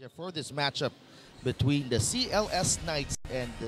For this matchup between the CLS Knights and the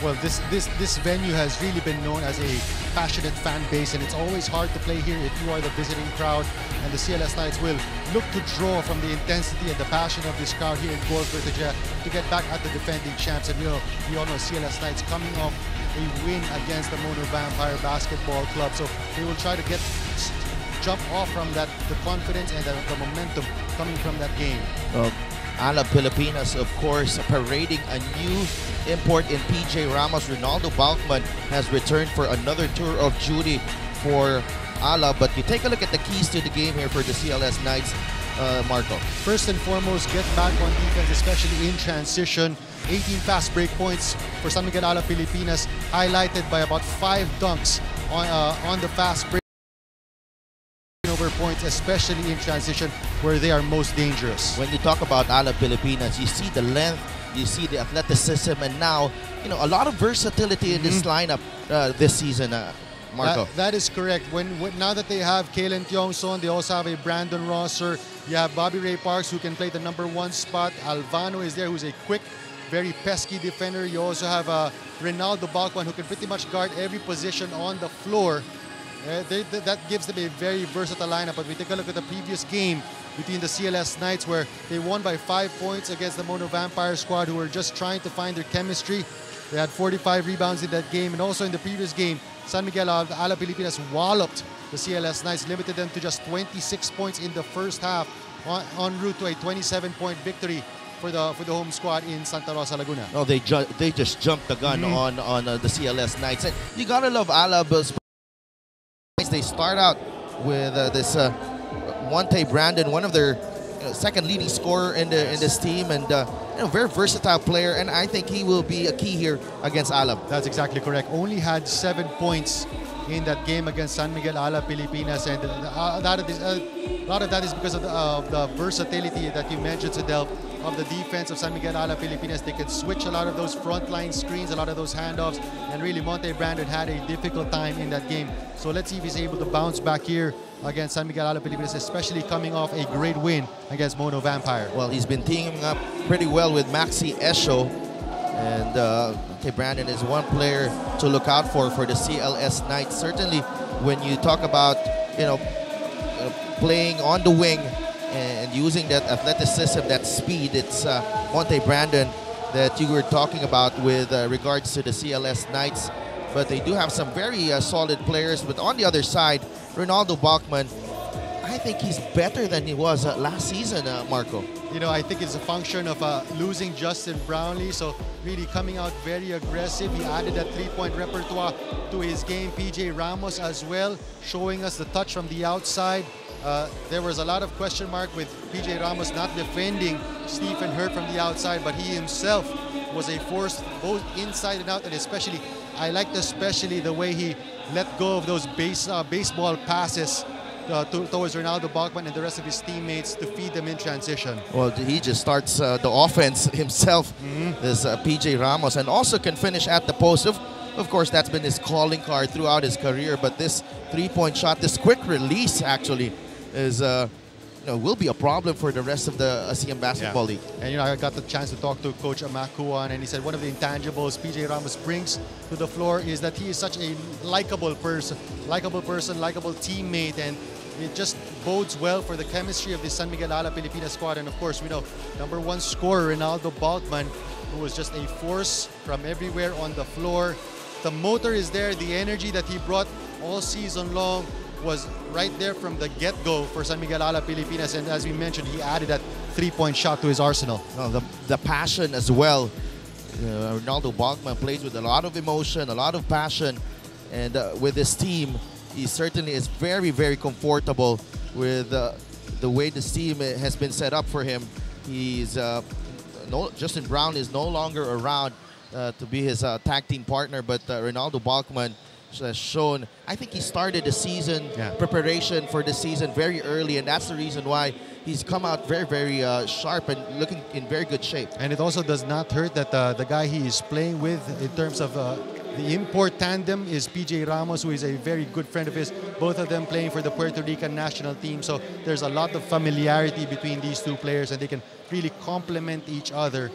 Well, this venue has really been known as a passionate fan base, and it's always hard to play here if you are the visiting crowd. And the CLS Knights will look to draw from the intensity and the passion of this crowd here in Kertajaya to get back at the defending champs. And we all know CLS Knights coming off a win against the Mono Vampire Basketball Club, so they will try to jump off from that, the confidence and the momentum coming from that game. Alab Pilipinas, of course, parading a new import in PJ Ramos. Ronaldo Balkman has returned for another tour of duty for Alab. But you take a look at the keys to the game here for the CLS Knights, Marco. First and foremost, get back on defense, especially in transition. 18 fast break points for San Miguel Alab Pilipinas, highlighted by about 5 dunks on the fast break over points, especially in transition where they are most dangerous. When you talk about Alab Pilipinas, you see the length, you see the athleticism, and now, you know, a lot of versatility in this lineup this season, Marco. That is correct. Now that they have Kalen Tiongson, they also have a Brandon Rosser. You have Bobby Ray Parks, who can play the #1 spot. Alvano is there, who's a quick, very pesky defender. You also have Ronaldo Balkman, who can pretty much guard every position on the floor. That gives them a very versatile lineup. But we take a look at the previous game between the CLS Knights, where they won by 5 points against the Mono Vampire squad, who were just trying to find their chemistry. They had 45 rebounds in that game. And also in the previous game, San Miguel Alab Pilipinas walloped the CLS Knights, limited them to just 26 points in the first half, en route to a 27-point victory for the home squad in Santa Rosa, Laguna. Oh, they just jumped the gun on the CLS Knights. And you gotta love Alab's. They start out with this Monte Brandon, one of their second leading scorer in this team, and very versatile player. And I think he will be a key here against Alab. That's exactly correct. Only had 7 points in that game against San Miguel Alab Pilipinas, and a lot of that is because of the versatility that you mentioned, Sidel, of the defense of San Miguel Alab Pilipinas. They could switch a lot of those frontline screens, a lot of those handoffs, and really Monte Brandon had a difficult time in that game. So let's see if he's able to bounce back here against San Miguel Alab Pilipinas, especially coming off a great win against Mono Vampire. Well, he's been teaming up pretty well with Maxi Esho, and Monte Brandon is one player to look out for the CLS Knights. Certainly, when you talk about playing on the wing and using that athleticism, that speed, it's Monte Brandon that you were talking about with regards to the CLS Knights. But they do have some very solid players. But on the other side, Ronaldo Balkman, I think he's better than he was last season, Marco. You know, I think it's a function of losing Justin Brownlee, so really coming out very aggressive. He added that 3-point repertoire to his game. PJ Ramos as well, showing us the touch from the outside. There was a lot of question mark with PJ Ramos not defending Stephen Hurt from the outside, but he himself was a force both inside and out, and especially, I liked especially the way he let go of those baseball passes towards Ronaldo Balkman and the rest of his teammates to feed them in transition. Well, he just starts the offense himself, this PJ Ramos, and also can finish at the post. Of course, that's been his calling card throughout his career, but this 3-point shot, this quick release actually is will be a problem for the rest of the Asean Basketball League. And I got the chance to talk to Coach Amakuan, and he said one of the intangibles PJ Ramos brings to the floor is that he is such a likable person, likable teammate, and it just bodes well for the chemistry of the San Miguel Alab Pilipinas squad. And of course, we know #1 scorer Ronaldo Balkman, who was just a force from everywhere on the floor. the motor is there. The energy that he brought all season long was right there from the get-go for San Miguel Alab Pilipinas. And as we mentioned, he added that three-point shot to his arsenal. Well, the passion as well. Ronaldo Balkman plays with a lot of emotion, a lot of passion. And with this team, he certainly is very, very comfortable with the way this team has been set up for him. Justin Brown is no longer around to be his tag team partner, but Ronaldo Balkman has shown, I think he started the season preparation for the season very early, and that's the reason why he's come out very, very sharp and looking in very good shape. And it also does not hurt that the guy he is playing with in terms of the import tandem is PJ Ramos, who is a very good friend of his. Both of them playing for the Puerto Rican national team. So there's a lot of familiarity between these two players, and they can really complement each other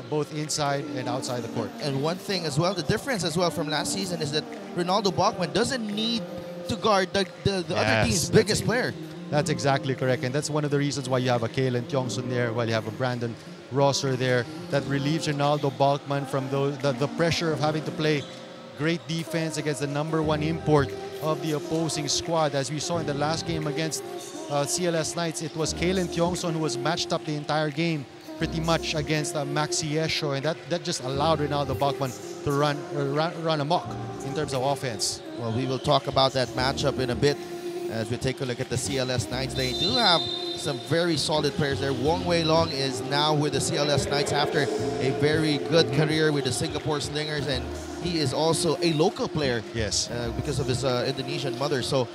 both inside and outside the court. And one thing as well, the difference as well from last season is that Ronaldo Balkman doesn't need to guard the other team's biggest player. That's exactly correct. And that's one of the reasons why you have a Kalen Tiongson there, while you have a Brandon Rosser there, that relieves Ronaldo Balkman from the pressure of having to play great defense against the #1 import of the opposing squad. As we saw in the last game against CLS Knights, it was Kalen Tiongson who was matched up the entire game pretty much against Maxi Esho, and that just allowed Ronaldo Balkman to run amok in terms of offense. Well, we will talk about that matchup in a bit as we take a look at the CLS Knights. They do have some very solid players there. Wong Wei Long is now with the CLS Knights after a very good career with the Singapore Slingers, and he is also a local player. Yes, because of his Indonesian mother. So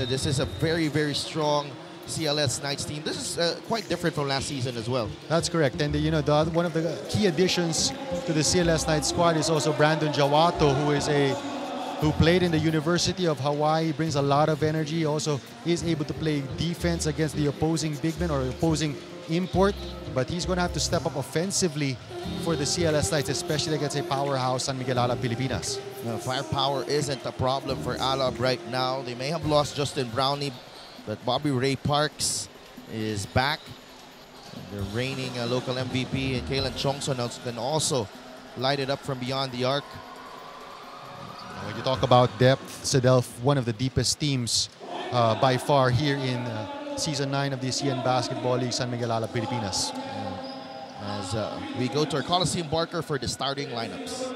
this is a very, very strong CLS Knights team. This is quite different from last season as well. That's correct. And one of the key additions to the CLS Knights squad is also Brandon Jawato, who played in the University of Hawaii. He brings a lot of energy. Also, is able to play defense against the opposing big man or opposing import. But he's going to have to step up offensively for the CLS Knights, especially against a powerhouse San Miguel Alab Pilipinas. Firepower isn't a problem for Alab right now. They may have lost Justin Brownlee, but Bobby Ray Parks is back. The reigning local MVP, and Kalen Chongson can also light it up from beyond the arc. When you talk about depth, Sedel, one of the deepest teams by far here in Season 9 of the Asean Basketball League, San Miguel Alab Pilipinas. As we go to our Coliseum Barker for the starting lineups.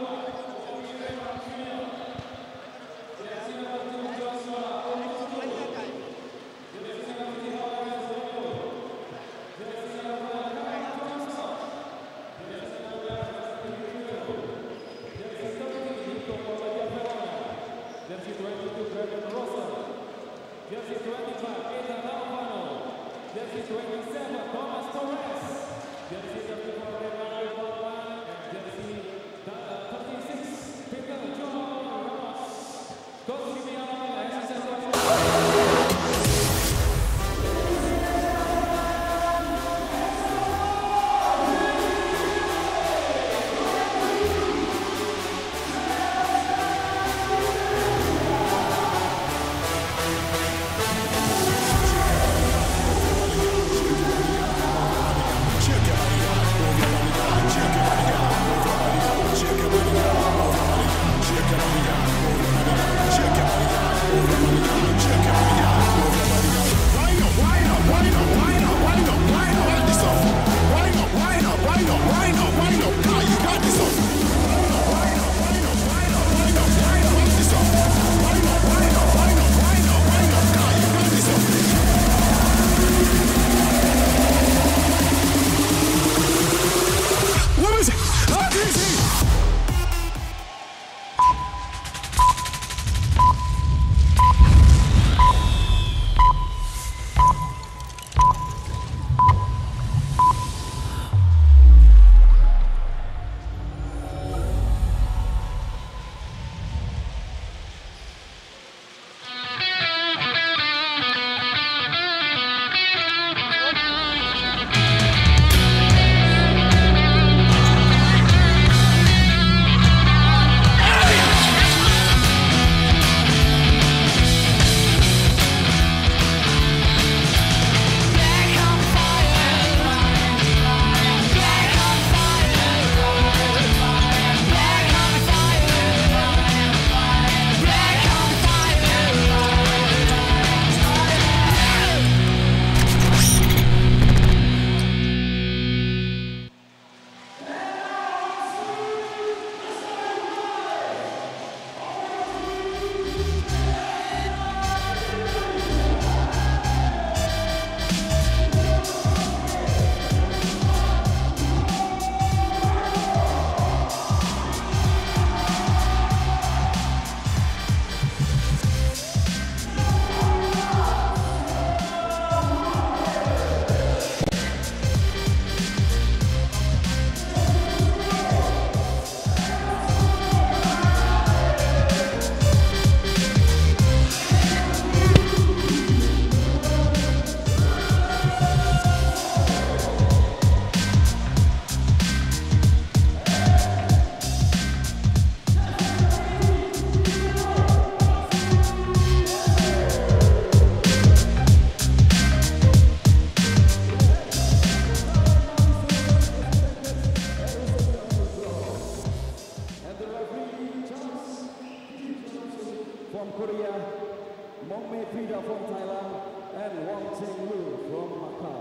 India from Thailand, and Wang Chenglu from Macau,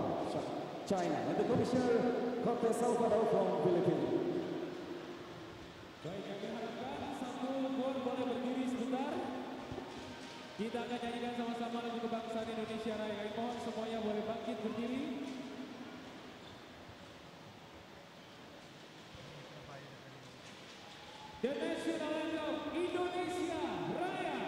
China. And the commissioner, Kertajaya from Philippines. Baik, kami harapkan satu gol boleh berdiri sebentar. Kita akan nyanyikan sama-sama lagu kebangsaan Indonesia Raya. Kami mohon semuanya boleh bangkit berdiri. The national anthem Indonesia Raya.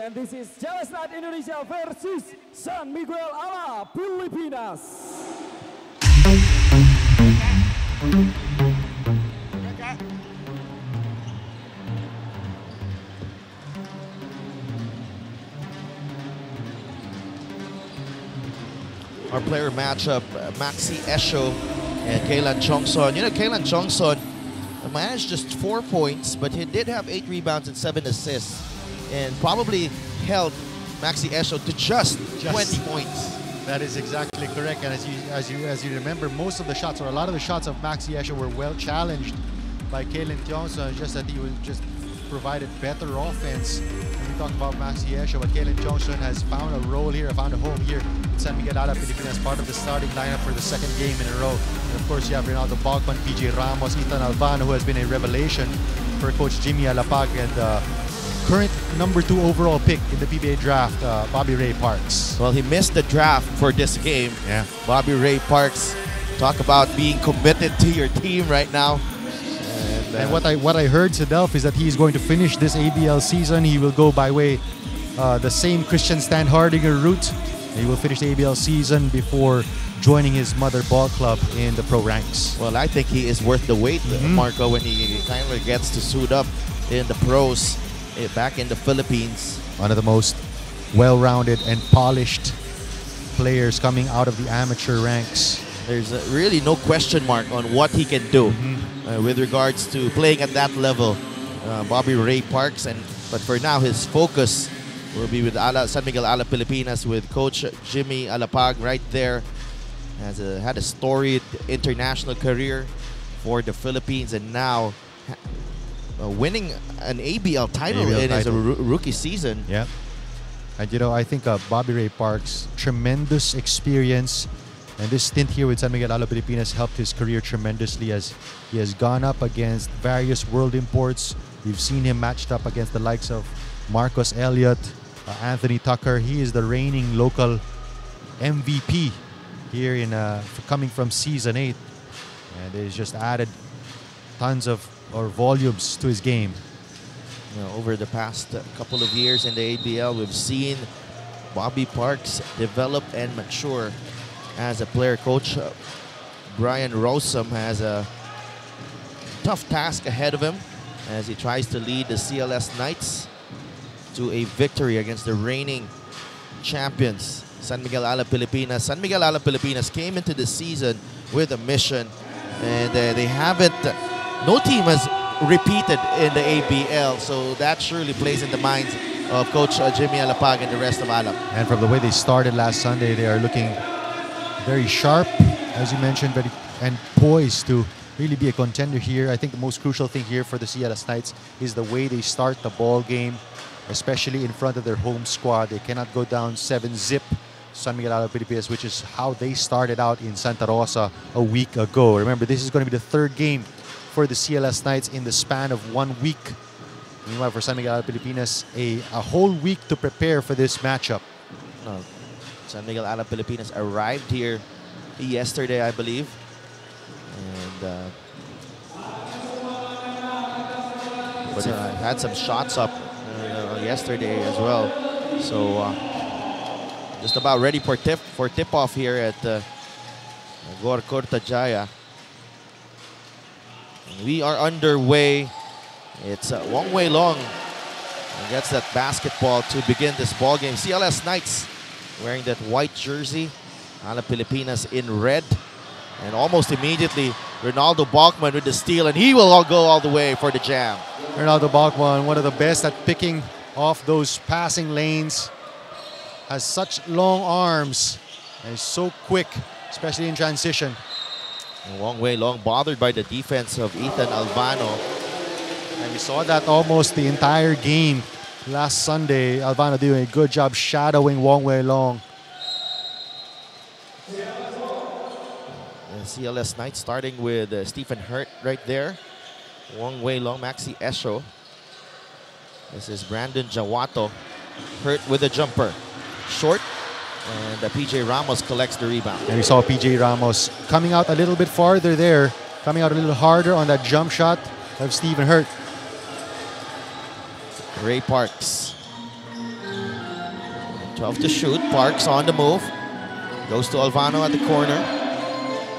And this is CLS Indonesia versus San Miguel Alab Pilipinas. Our player matchup, Maxi Esho and Kaylan Chongson. You know, Kaylan Chongson managed just 4 points, but he did have 8 rebounds and 7 assists, and probably held Maxi Esho to just 20 points. That is exactly correct. And as you remember, most of the shots, or a lot of the shots of Maxi Esho were well challenged by Kaylan Chongson, just that he was just provided better offense. When we talk about Maxi Esho, but Kaylan Chongson has found a role here, found a home here in San Miguel Alab Pilipinas, part of the starting lineup for the second game in a row. And of course, you have Ronaldo Balcon, PJ Ramos, Ethan Alvano, who has been a revelation for Coach Jimmy Alapag, and current number 2 overall pick in the PBA draft, Bobby Ray Parks. Well, he missed the draft for this game. Yeah. Bobby Ray Parks, talk about being committed to your team right now. And what I heard, Sedelf, is that he is going to finish this ABL season. He will go by way the same Christian Standhardinger route. He will finish the ABL season before joining his mother ball club in the pro ranks. Well, I think he is worth the wait, Marco, when he finally gets to suit up in the pros back in the Philippines. One of the most well-rounded and polished players coming out of the amateur ranks. There's really no question mark on what he can do with regards to playing at that level. Bobby Ray Parks, but for now his focus will be with San Miguel Alab Pilipinas, with Coach Jimmy Alapag right there. Had a storied international career for the Philippines, and now winning an ABL title in his rookie season. Yeah. And you know, I think Bobby Ray Parks, tremendous experience, and this stint here with San Miguel Alab Pilipinas helped his career tremendously, as he has gone up against various world imports. You've seen him matched up against the likes of Marcus Elliott, Anthony Tucker. He is the reigning local MVP here in coming from season 8, and he's just added tons of volumes to his game. You know, over the past couple of years in the ABL, we've seen Bobby Parks develop and mature as a player. Coach Brian Rosum has a tough task ahead of him as he tries to lead the CLS Knights to a victory against the reigning champions San Miguel Alab Pilipinas. San Miguel Alab Pilipinas came into the season with a mission, and they haven't. No team has repeated in the ABL, so that surely plays in the minds of Coach Jimmy Alapag and the rest of Alab. And from the way they started last Sunday, they are looking very sharp, as you mentioned, and poised to really be a contender here. I think the most crucial thing here for the CLS Knights is the way they start the ball game, especially in front of their home squad. They cannot go down 7-zip San Miguel Alab Pilipinas, which is how they started out in Santa Rosa a week ago. Remember, this is going to be the third game for the CLS Knights in the span of 1 week. Meanwhile, for San Miguel Alab Pilipinas, a whole week to prepare for this matchup. San Miguel Alab Pilipinas arrived here yesterday, I believe. And but had some shots up yesterday as well. So just about ready for tip-off here at Kertajaya. We are underway. It's Wong Wei Long gets that basketball to begin this ball game. CLS Knights wearing that white jersey. Alab Pilipinas in red. And almost immediately, Ronaldo Balkman with the steal, and he will go all the way for the jam. Ronaldo Balkman, one of the best at picking off those passing lanes. Has such long arms and is so quick, especially in transition. Wong Wei Long bothered by the defense of Ethan Albano. And we saw that almost the entire game last Sunday. Albano doing a good job shadowing Wong Wei Long. CLS Knights starting with Stephen Hurt right there. Wong Wei Long, Maxi Esho. This is Brandon Jawato. Hurt with a jumper. Short. And PJ Ramos collects the rebound. And we saw PJ Ramos coming out a little bit farther there. Coming out a little harder on that jump shot of Stephen Hurt. Ray Parks. 12 to shoot. Parks on the move. Goes to Albano at the corner.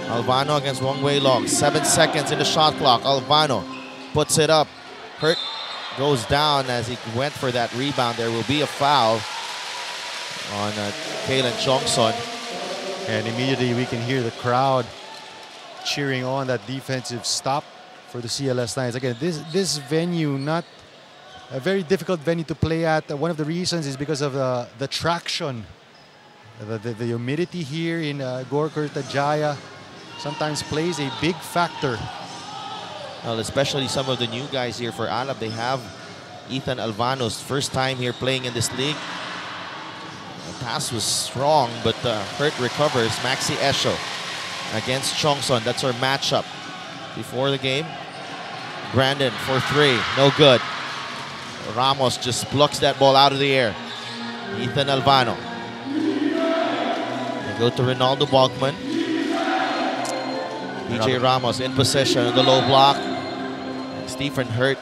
Albano against Wong Wei Long. 7 seconds in the shot clock. Albano puts it up. Hurt goes down as he went for that rebound. There will be a foul on Kalen Chongson. And immediately we can hear the crowd cheering on that defensive stop for the CLS Knights. Again, this venue, not a very difficult venue to play at. One of the reasons is because of the traction. The humidity here in Kertajaya sometimes plays a big factor. Well, especially some of the new guys here for Alab. They have Ethan Albano's first time here playing in this league. The pass was strong, but Hurt recovers. Maxi Esho against Chongson. That's our matchup before the game. Brandon for three, no good. Ramos just plucks that ball out of the air. Ethan Albano. They go to Ronaldo Balkman. PJ Ramos in possession of the low block. And Stephen Hurt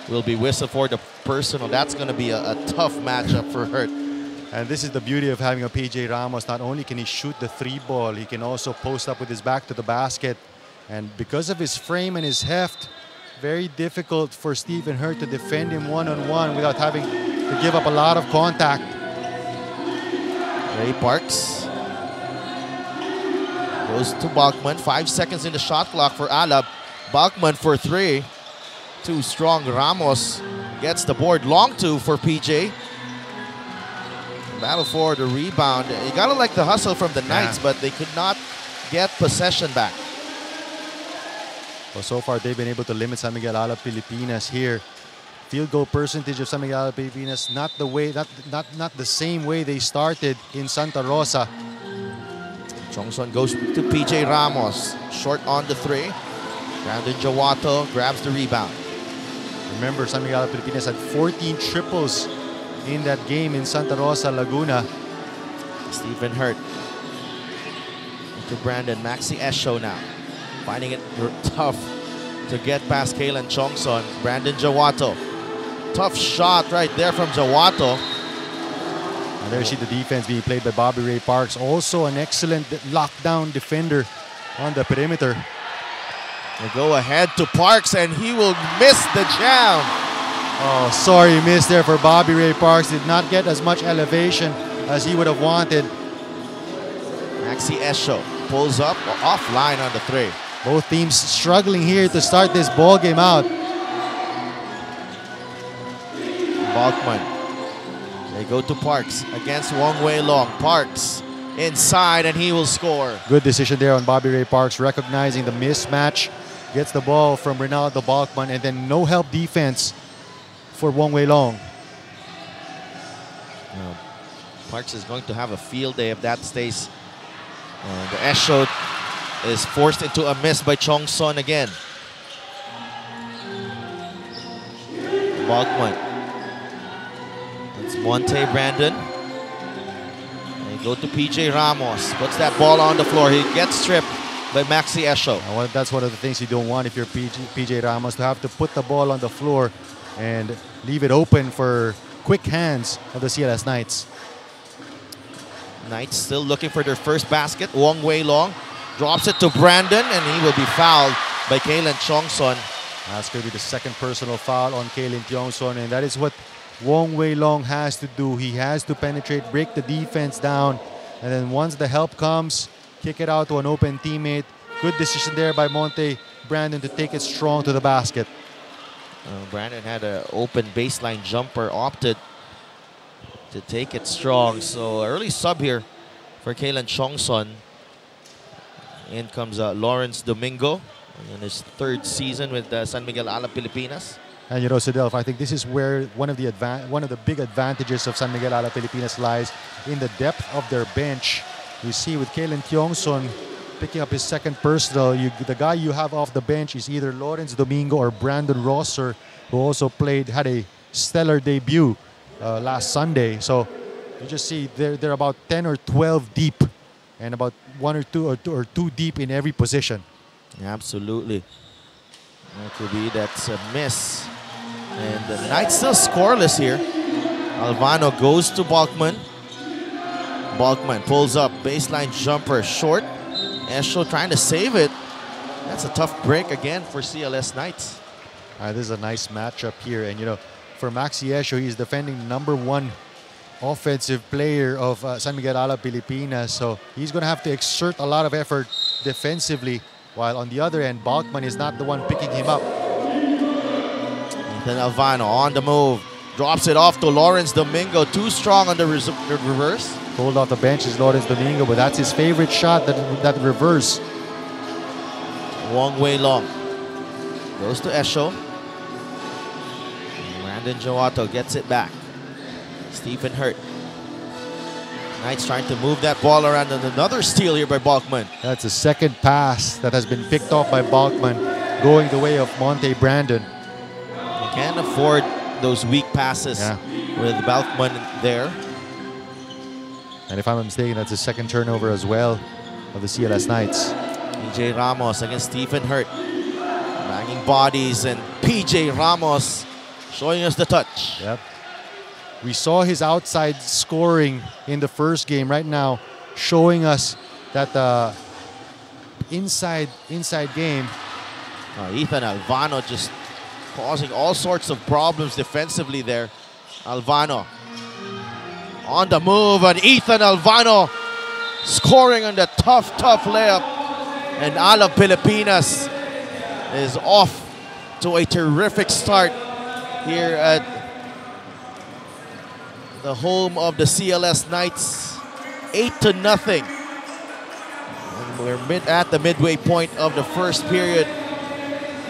will be whistled for the personal. That's going to be a tough matchup for Hurt. And this is the beauty of having a PJ Ramos. Not only can he shoot the three ball, he can also post up with his back to the basket. And because of his frame and his heft, very difficult for Stephen Hurt to defend him one-on-one without having to give up a lot of contact. Ray Parks goes to Balkman. 5 seconds in the shot clock for Alab. Balkman for three. Too strong. Ramos gets the board. Long two for PJ. Battle for the rebound. You gotta like the hustle from the Knights, but they could not get possession back. Well, so far they've been able to limit San Miguel Alab Pilipinas here. Field goal percentage of San Miguel Alab Pilipinas not the same way they started in Santa Rosa. Chongson goes to PJ Ramos. Short on the three. Brandon Jawato grabs the rebound. Remember, San Miguel Alab Pilipinas had 14 triples in that game in Santa Rosa, Laguna. Stephen Hurt to Brandon. Maxi Esho now. Finding it tough to get past Kalen Chongson. Brandon Jawato. Tough shot right there from Jawato. And there you see the defense being played by Bobby Ray Parks. Also an excellent lockdown defender on the perimeter. They go ahead to Parks and he will miss the jam. Oh, sorry miss there for Bobby Ray Parks. Did not get as much elevation as he would have wanted. Maxi Esho pulls up offline on the 3. Both teams struggling here to start this ball game out. Balkman. They go to Parks against Wong Wei Long. Parks inside and he will score. Good decision there on Bobby Ray Parks, recognizing the mismatch. Gets the ball from Ronaldo Balkman, and then no help defense for Wong Wei Long. Parks is going to have a field day if that stays. The Esho is forced into a miss by Chong Son again. Balkman. It's Monte Brandon. They go to PJ Ramos. Puts that ball on the floor. He gets stripped by Maxi Esho. That's one of the things you don't want if you're PJ Ramos, to have to put the ball on the floor and leave it open for quick hands of the CLS Knights. Knights still looking for their first basket. Wong Wei Long drops it to Brandon, and he will be fouled by Kalen Chongson. That's going to be the second personal foul on Kalen Tiongson, and that is what Wong Wei Long has to do. He has to penetrate, break the defense down, and then once the help comes, kick it out to an open teammate. Good decision there by Monte Brandon to take it strong to the basket. Brandon had an open baseline jumper, opted to take it strong. So early sub here for Kalen Chongson. In comes Lawrence Domingo in his 3rd season with San Miguel Alab Pilipinas. And you know, Sidelf, I think this is where one of the big advantages of San Miguel Alab Pilipinas lies in the depth of their bench. You see with Kalen Tiongson picking up his second personal, the guy you have off the bench is either Lawrence Domingo or Brandon Rosser, who also had a stellar debut last Sunday. So you just see they're about 10 or 12 deep, and about 1 or 2 or 2 deep in every position. Absolutely. That could be, that's a miss. And the Knights still scoreless here. Alvano goes to Balkman. Balkman pulls up, baseline jumper, short. Esho trying to save it. That's a tough break again for CLS Knights. This is a nice matchup here, and you know, for Maxi Esho, he's defending #1 offensive player of San Miguel Alab Pilipinas, so he's going to have to exert a lot of effort defensively, while on the other end, Balkman is not the one picking him up. Ethan Alvano on the move, drops it off to Lawrence Domingo, too strong on the reverse. Pulled off the bench is Lawrence Domingo, but that's his favorite shot, that reverse. Wong Wei Long goes to Esho. Brandon Joato gets it back. Stephen Hurt. Knights trying to move that ball around, and another steal here by Balkman. That's a second pass that has been picked off by Balkman, going the way of Monte Brandon. You can't afford those weak passes with Balkman there. And if I'm not mistaken, that's a second turnover as well of the CLS Knights. PJ Ramos against Stephen Hurt. Banging bodies, and PJ Ramos showing us the touch. Yep. We saw his outside scoring in the first game. Right now, showing us that the inside game. Ethan Alvano just causing all sorts of problems defensively there. Alvano on the move, and Ethan Alvano scoring on the tough layup. And Alab Pilipinas is off to a terrific start here at the home of the CLS Knights. 8-0. And we're at the midway point of the first period.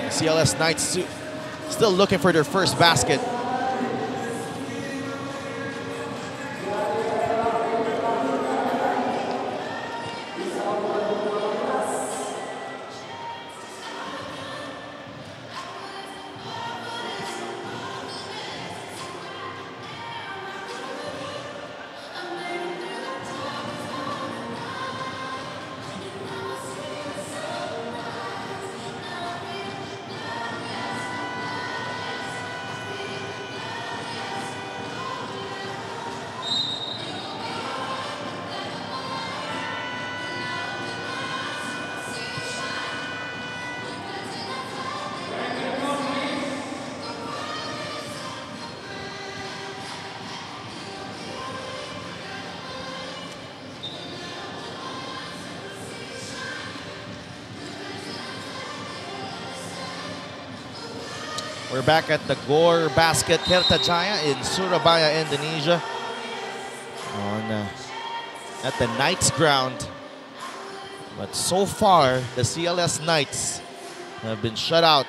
CLS Knights still looking for their first basket. We're back at the Gore Basket Kertajaya in Surabaya, Indonesia. At the Knights ground. But so far, the CLS Knights have been shut out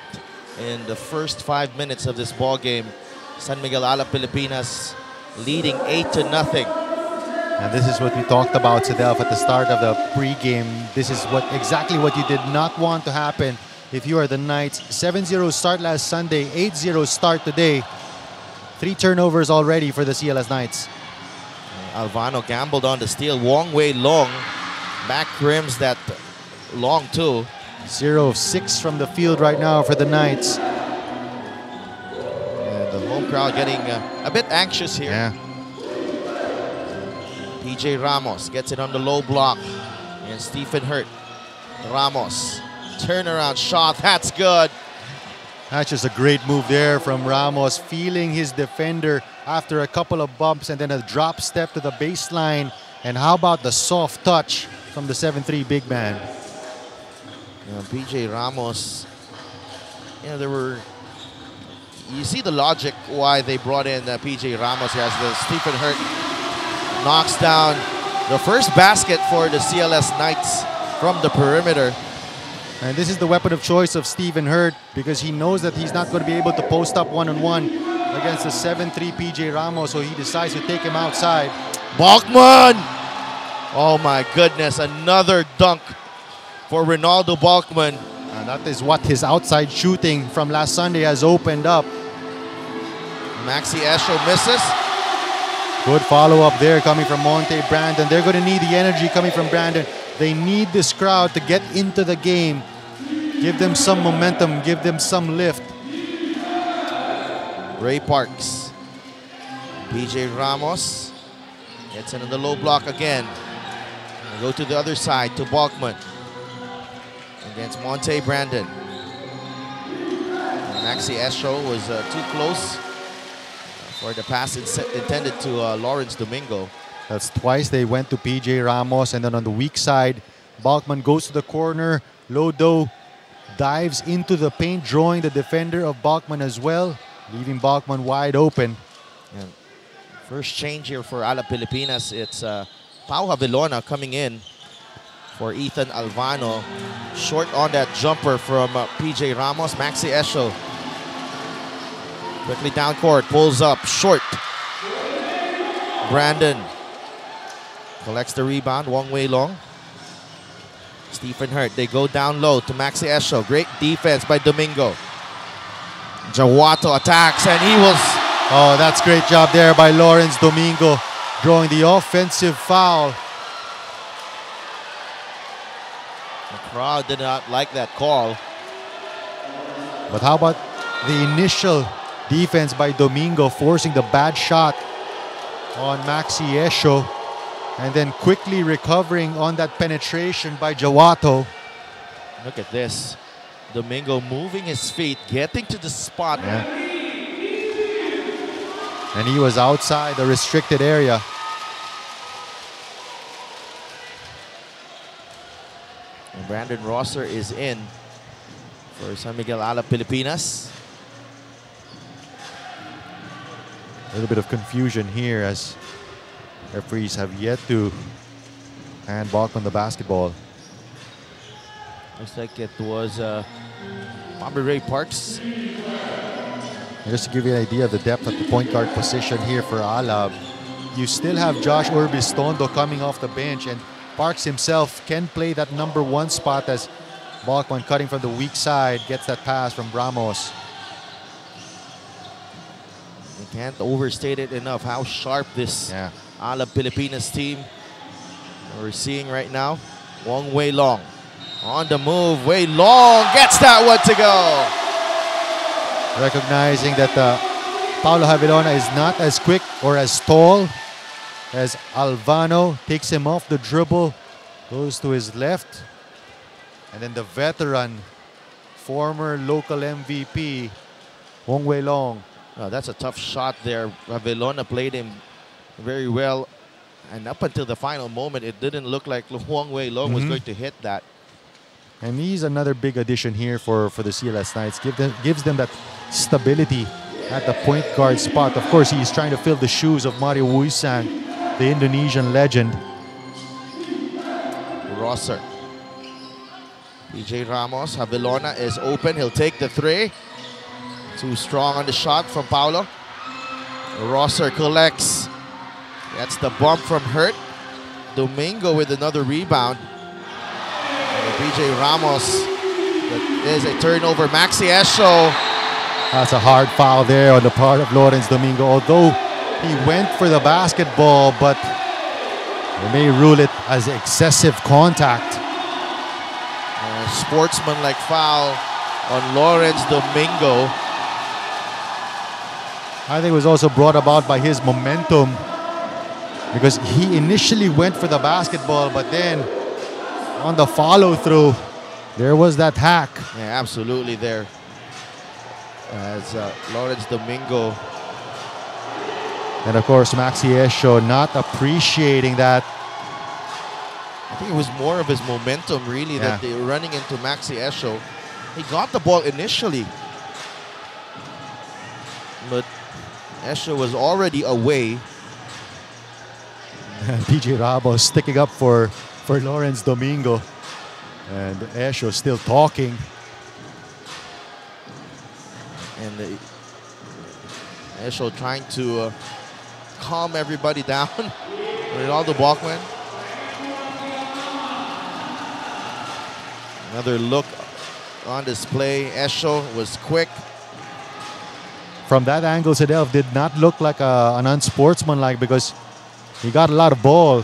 in the first 5 minutes of this ball game. San Miguel Alab Pilipinas leading 8-0. And this is what we talked about, Sadelf, at the start of the pregame. This is exactly what you did not want to happen if you are the Knights. 7-0 start last Sunday, 8-0 start today. 3 turnovers already for the CLS Knights. Alvano gambled on the steal. Wong Wei Long back rims that long too. 0 of 6 from the field right now for the Knights. And the home crowd getting a bit anxious here. Yeah. PJ Ramos gets it on the low block. And Stephen Hurt. Ramos. Turnaround shot. That's good. That's just a great move there from Ramos, feeling his defender after a couple of bumps and then a drop step to the baseline. And how about the soft touch from the 7'3" big man? PJ Ramos, you see the logic why they brought in PJ Ramos here, as the Stephen Hurt knocks down the first basket for the CLS Knights from the perimeter. And this is the weapon of choice of Stephen Hurt, because he knows that he's not going to be able to post up one-on-one against the 7'3" PJ Ramos, so he decides to take him outside. Balkman! Oh my goodness, another dunk for Ronaldo Balkman. And that is what his outside shooting from last Sunday has opened up. Maxi Esho misses. Good follow-up there coming from Monte Brandon. They're going to need the energy coming from Brandon. They need this crowd to get into the game. Give them some momentum, give them some lift. Ray Parks. PJ Ramos gets into the low block again. They go to the other side to Balkman against Monte Brandon. And Maxi Esho was too close for the pass intended to Lawrence Domingo. That's twice they went to PJ Ramos, and then on the weak side, Balkman goes to the corner. Lodo dives into the paint, drawing the defender of Balkman as well, leaving Balkman wide open. And first change here for Alab Pilipinas. It's Pau Havilona coming in for Ethan Alvano. Short on that jumper from PJ Ramos. Maxi Esho quickly down court, pulls up, short. Brandon collects the rebound. Wong Wei Long. Stephen Hurt. They go down low to Maxi Esho. Great defense by Domingo. Jawato attacks, and he was... Oh, that's great job there by Lawrence Domingo, drawing the offensive foul. The crowd did not like that call. But how about the initial defense by Domingo, forcing the bad shot on Maxi Esho, and then quickly recovering on that penetration by Jawato. Look at this. Domingo moving his feet, getting to the spot. Yeah. And he was outside the restricted area. And Brandon Rosser is in for San Miguel Alab Pilipinas. A little bit of confusion here as referees have yet to hand Balkman the basketball. Looks like it was Bobby Ray Parks. Just to give you an idea of the depth at the point guard position here for Alab, you still have Josh Urbistondo coming off the bench, and Parks himself can play that #1 spot as Balkman, cutting from the weak side, gets that pass from Ramos. You can't overstate it enough how sharp this Alab Pilipinas team we're seeing right now. Wong Wei Long on the move. Wei Long gets that one to go. Recognizing that Paulo Havilona is not as quick or as tall as Alvano, takes him off the dribble, goes to his left, and then the veteran, former local MVP, Wong Wei Long. Oh, that's a tough shot there. Havilona played him very well, and up until the final moment, it didn't look like Wong Wei Long was going to hit that. And he's another big addition here for the CLS Knights. Gives them that stability at the point guard spot. Of course, he's trying to fill the shoes of Mario Wuisang, the Indonesian legend. Rosser. PJ Ramos. Javelona is open. He'll take the three. Too strong on the shot from Paulo. Rosser collects. Gets the bump from Hurt. Domingo with another rebound. And PJ Ramos. That is a turnover. Maxi Esho. That's a hard foul there on the part of Lawrence Domingo. Although he went for the basketball, but they may rule it as excessive contact. Sportsman-like foul on Lawrence Domingo. I think it was also brought about by his momentum, because he initially went for the basketball, but then on the follow-through, there was that hack. Yeah, absolutely there. As Lawrence Domingo. And of course, Maxi Esho not appreciating that. I think it was more of his momentum, really, that they were running into Maxi Esho. He got the ball initially, but Esho was already away. PJ Ramos sticking up for Lawrence Domingo. And Esho still talking. And Esho trying to calm everybody down. Ronaldo Balkman. Another look on display. Esho was quick. From that angle, Sedelf did not look like an unsportsmanlike, because he got a lot of ball.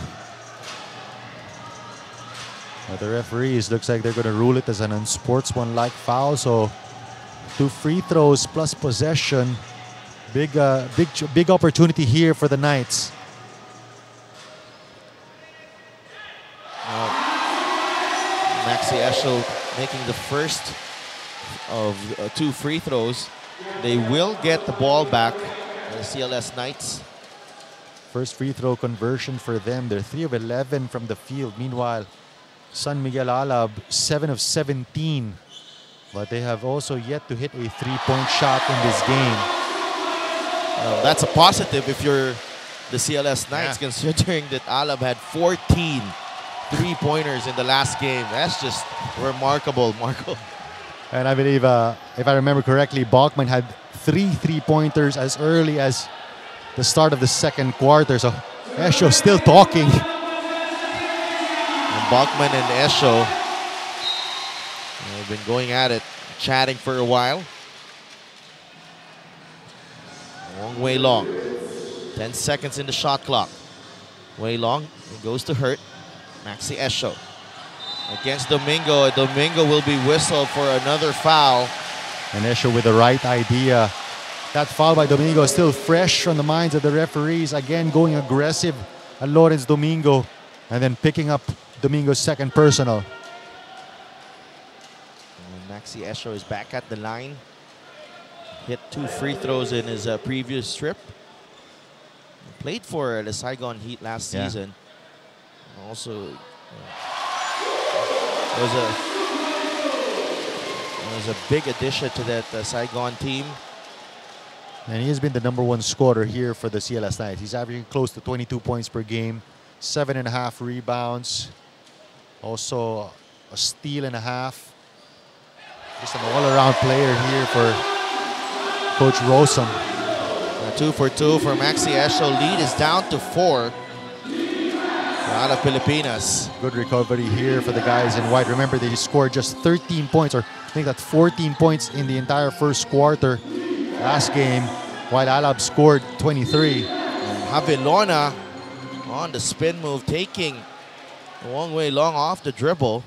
But the referees looks like they're going to rule it as an unsportsmanlike foul. So 2 free throws plus possession. Big opportunity here for the Knights. Maxi Esho making the first of 2 free throws. They will get the ball back, the CLS Knights. First free throw conversion for them. They're 3 of 11 from the field. Meanwhile, San Miguel Alab, 7 of 17. But they have also yet to hit a 3-point shot in this game. That's a positive if you're the CLS Knights, considering that Alab had 14 3-pointers in the last game. That's just remarkable, Marco. And I believe, if I remember correctly, Balkman had 3 3-pointers as early as the start of the second quarter. So Esho still talking. And Balkman and Esho have been going at it, chatting for a while. Long Way Long. 10 seconds in the shot clock. Way Long, it goes to Hurt. Maxi Esho against Domingo. Domingo will be whistled for another foul. And Esho with the right idea. That foul by Domingo is still fresh on the minds of the referees. Again, going aggressive at Lawrence Domingo, and then picking up Domingo's second personal. And Maxi Esho is back at the line. Hit 2 free throws in his previous trip. Played for the Saigon Heat last season. Also, was a big addition to that Saigon team. And he has been the #1 scorer here for the CLS Knights. He's averaging close to 22 points per game, 7.5 rebounds, also a steal and a half. Just an all-around player here for Coach Rosam. 2 for 2 for Maxi Esho. Lead is down to 4. Alab Pilipinas. Good recovery here for the guys in white. Remember, they scored just 13 points, or I think that's 14 points in the entire first quarter last game, while Alab scored 23. Javelona on the spin move, taking Long Way Long off the dribble.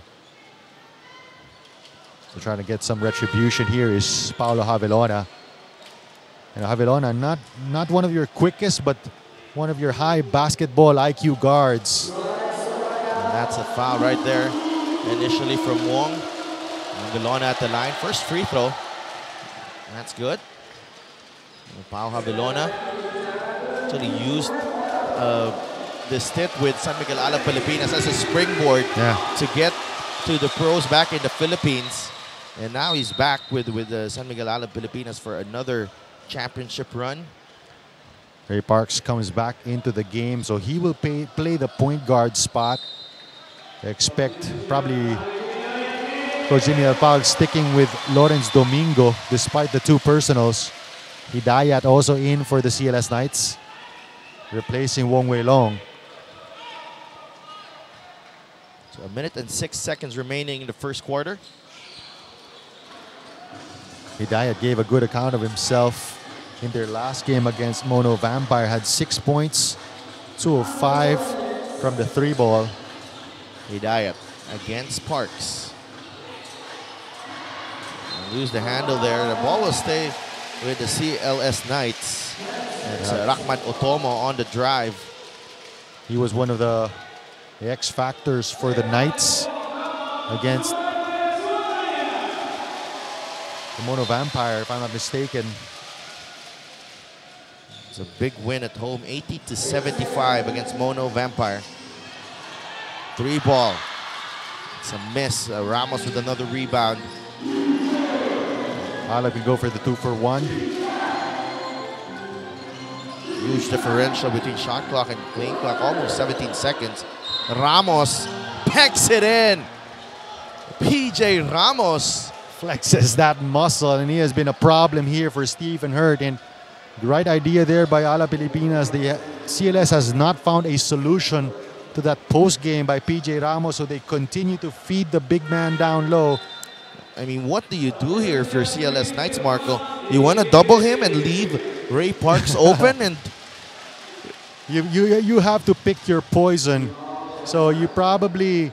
So trying to get some retribution here is Paulo Javelona. And Javelona, not one of your quickest, but one of your high basketball IQ guards. And that's a foul right there, initially from Wong. Javelona at the line. First free throw. That's good. Pau Javelona actually used the stint with San Miguel Alab Pilipinas as a springboard to get to the pros back in the Philippines. And now he's back with San Miguel Alab Pilipinas for another championship run. Ray Parks comes back into the game, so he will play the point guard spot. I expect probably Coach Jimmy Alpag sticking with Lawrence Domingo despite the two personals. Hidayat also in for the CLS Knights, replacing Wong Wei Long. So 1 minute and 6 seconds remaining in the first quarter. Hidayat gave a good account of himself in their last game against Mono Vampire. Had 6 points, 2 of 5 from the 3-ball. Hidayat against Parks. And lose the handle there. The ball will stay with the CLS Knights. It's Rahman Otomo on the drive. He was one of the X factors for the Knights against the Mono Vampire, if I'm not mistaken. It's a big win at home, 80-75 against Mono Vampire. 3-ball. It's a miss. Ramos with another rebound. Alab can go for the 2-for-1. Huge differential between shot clock and playing clock, almost 17 seconds. Ramos pecks it in. PJ Ramos flexes that muscle, and he has been a problem here for Stephen Hurt. And the right idea there by Alab Pilipinas. The CLS has not found a solution to that post game by PJ Ramos, so they continue to feed the big man down low. I mean, what do you do here if you're CLS Knights, Marco? You want to double him and leave Ray Parks open, and you have to pick your poison. So you probably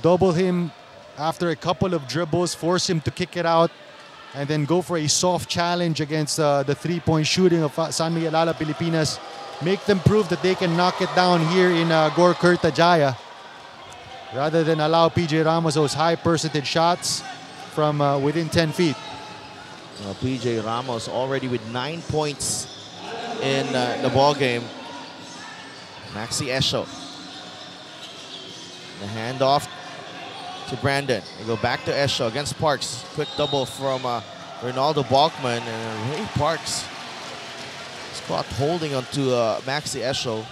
double him after a couple of dribbles, force him to kick it out, and then go for a soft challenge against the 3-point shooting of San Miguel Alab Pilipinas. Make them prove that they can knock it down here in Gor Kertajaya, rather than allow PJ Ramos those high percentage shots from within 10 feet. PJ Ramos already with 9 points in the ball game. Maxi Esho. The handoff to Brandon. They go back to Esho against Parks. Quick double from Ronaldo Balkman, and Ray Parks is caught holding onto Maxi Esho.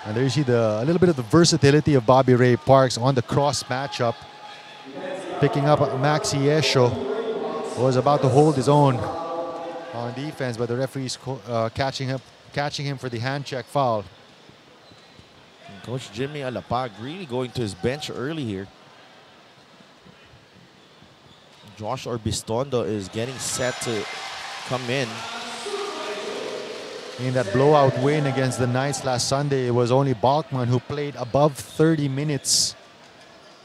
And there you see a little bit of the versatility of Bobby Ray Parks on the cross matchup. Picking up Maxi Esho, was about to hold his own on defense, but the referee's catching him for the hand check foul. And Coach Jimmy Alapag really going to his bench early here. Josh Orbistondo is getting set to come in. In that blowout win against the Knights last Sunday, it was only Balkman who played above 30 minutes.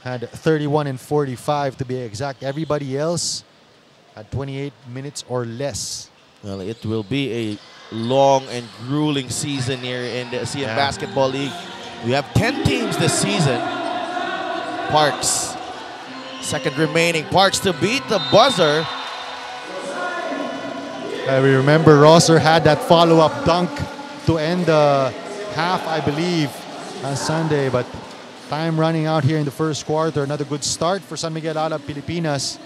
Had 31 and 45 to be exact. Everybody else had 28 minutes or less. Well, it will be a long and grueling season here in the Asean Basketball League. We have 10 teams this season. Parks, second remaining. Parks to beat the buzzer. We remember Rosser had that follow-up dunk to end the half, I believe, on Sunday. But time running out here in the first quarter. Another good start for San Miguel Alab Pilipinas.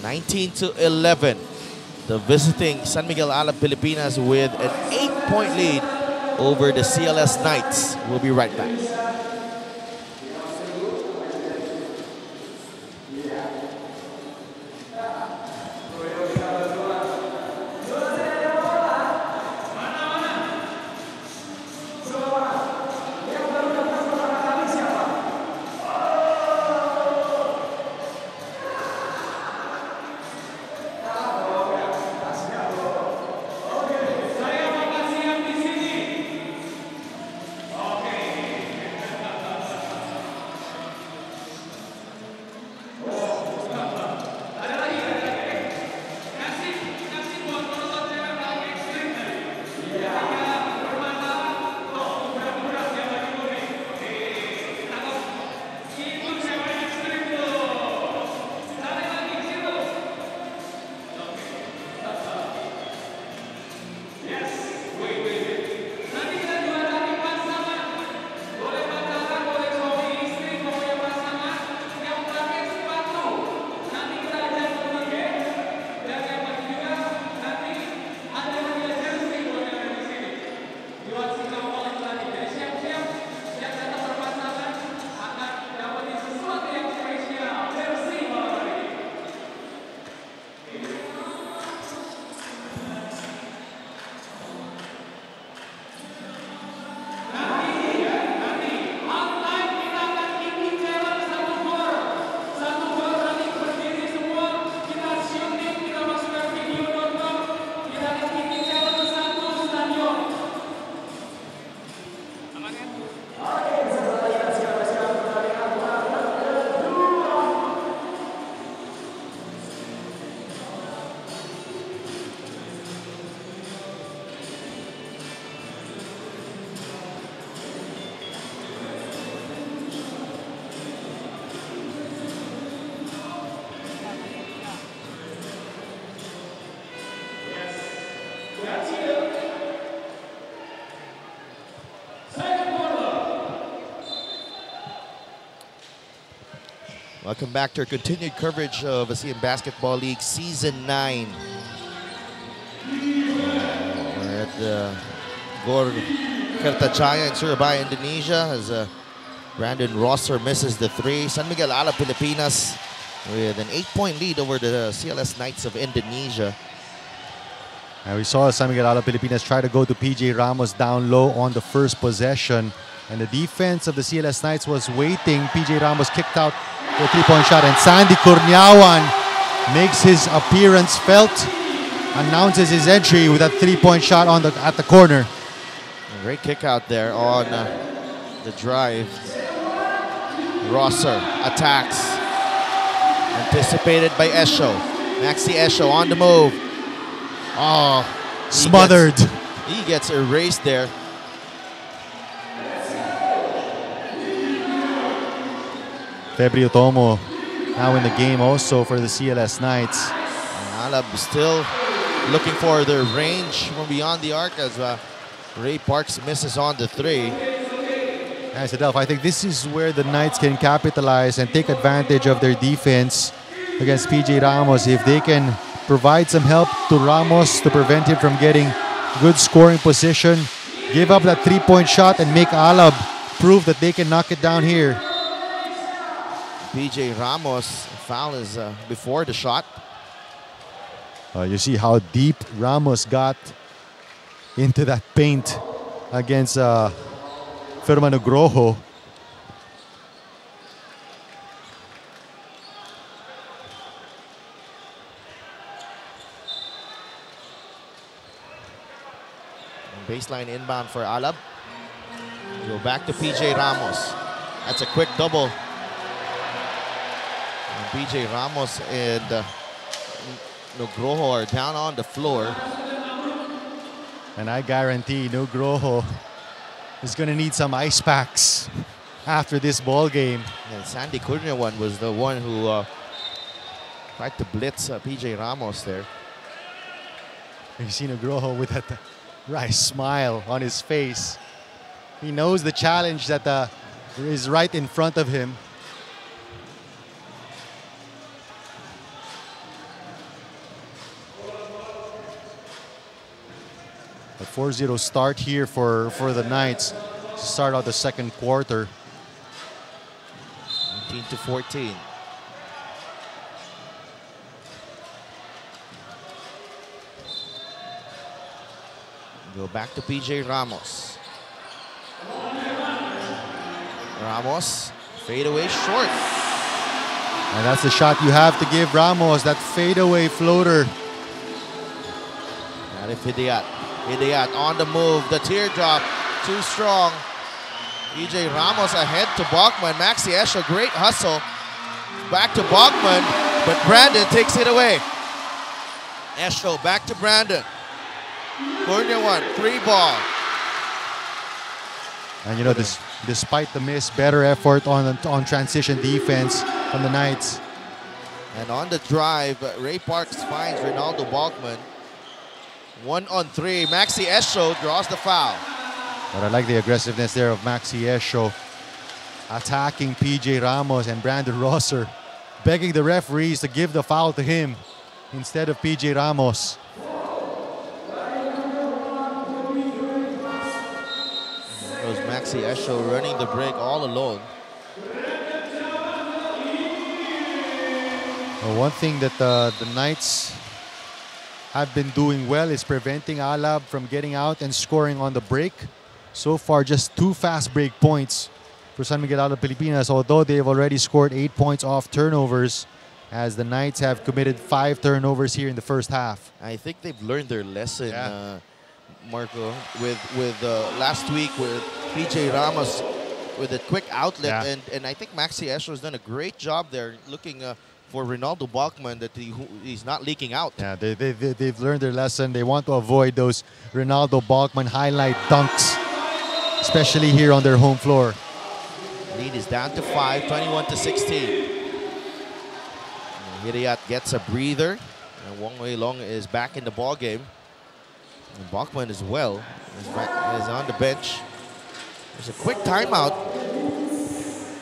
19-11. The visiting San Miguel Alab Pilipinas with an 8-point lead over the CLS Knights. We'll be right back. Welcome back to our continued coverage of Asean Basketball League Season 9. We're at the Gor Kertajaya in Surabaya, Indonesia, as Brandon Rosser misses the three. San Miguel Alab Pilipinas with an 8-point lead over the CLS Knights of Indonesia. And we saw San Miguel Alab Pilipinas try to go to PJ Ramos down low on the first possession. And the defense of the CLS Knights was waiting. PJ Ramos kicked out the three-point shot. And Sandy Kurniawan makes his appearance felt, announces his entry with that three-point shot at the corner. A great kick out there on the drive. Rosser attacks. Anticipated by Esho. Maxi Esho on the move. Oh, smothered. He gets erased there. Febrio Tomo now in the game also for the CLS Knights. And Alab still looking for their range from beyond the arc as Ray Parks misses on the three. As Adelph, I think this is where the Knights can capitalize and take advantage of their defense against PJ Ramos. If they can provide some help to Ramos to prevent him from getting good scoring position, give up that three-point shot and make Alab prove that they can knock it down here. PJ Ramos foul is before the shot. You see how deep Ramos got into that paint against Firman Nugroho. Baseline inbound for Alab. Go back to PJ Ramos. That's a quick double. And PJ Ramos and Nugroho are down on the floor. And I guarantee Nugroho is going to need some ice packs after this ball game. And Sandy Kurniawan was the one who tried to blitz PJ Ramos there. You see Nugroho with that right smile on his face. He knows the challenge that is right in front of him. A 4-0 start here for the Knights to start out the second quarter. 19-14. Go back to PJ Ramos. Ramos, fadeaway short. And that's the shot you have to give Ramos, that fadeaway floater. Arif Hidayat. Hidayat on the move, the teardrop, too strong. PJ Ramos ahead to Bachman. Maxi Esho, great hustle. Back to Bachman, but Brandon takes it away. Esho back to Brandon. Kurniawan, three ball. And you know, despite the miss, better effort on transition defense from the Knights. And on the drive, Ray Parks finds Ronaldo Bachman. 1-on-3. Maxi Esho draws the foul. But I like the aggressiveness there of Maxi Esho attacking PJ Ramos and Brandon Rosser, begging the referees to give the foul to him instead of PJ Ramos. There goes Maxi Esho running the break all alone. Well, one thing that the Knights have been doing well is preventing Alab from getting out and scoring on the break. So far, just 2 fast break points for San Miguel Alab Pilipinas, although they've already scored 8 points off turnovers, as the Knights have committed 5 turnovers here in the first half. I think they've learned their lesson, Marco, with last week with PJ Ramos with a quick outlet. And I think Maxi Esho has done a great job there looking for Ronaldo Bachman that he's not leaking out. Yeah, they've learned their lesson. They want to avoid those Ronaldo Bachman highlight dunks, especially here on their home floor. Lead is down to 5, 21-16. Hidayat gets a breather, and Wong Wei Long is back in the ball game. And Bachman as well is on the bench. There's a quick timeout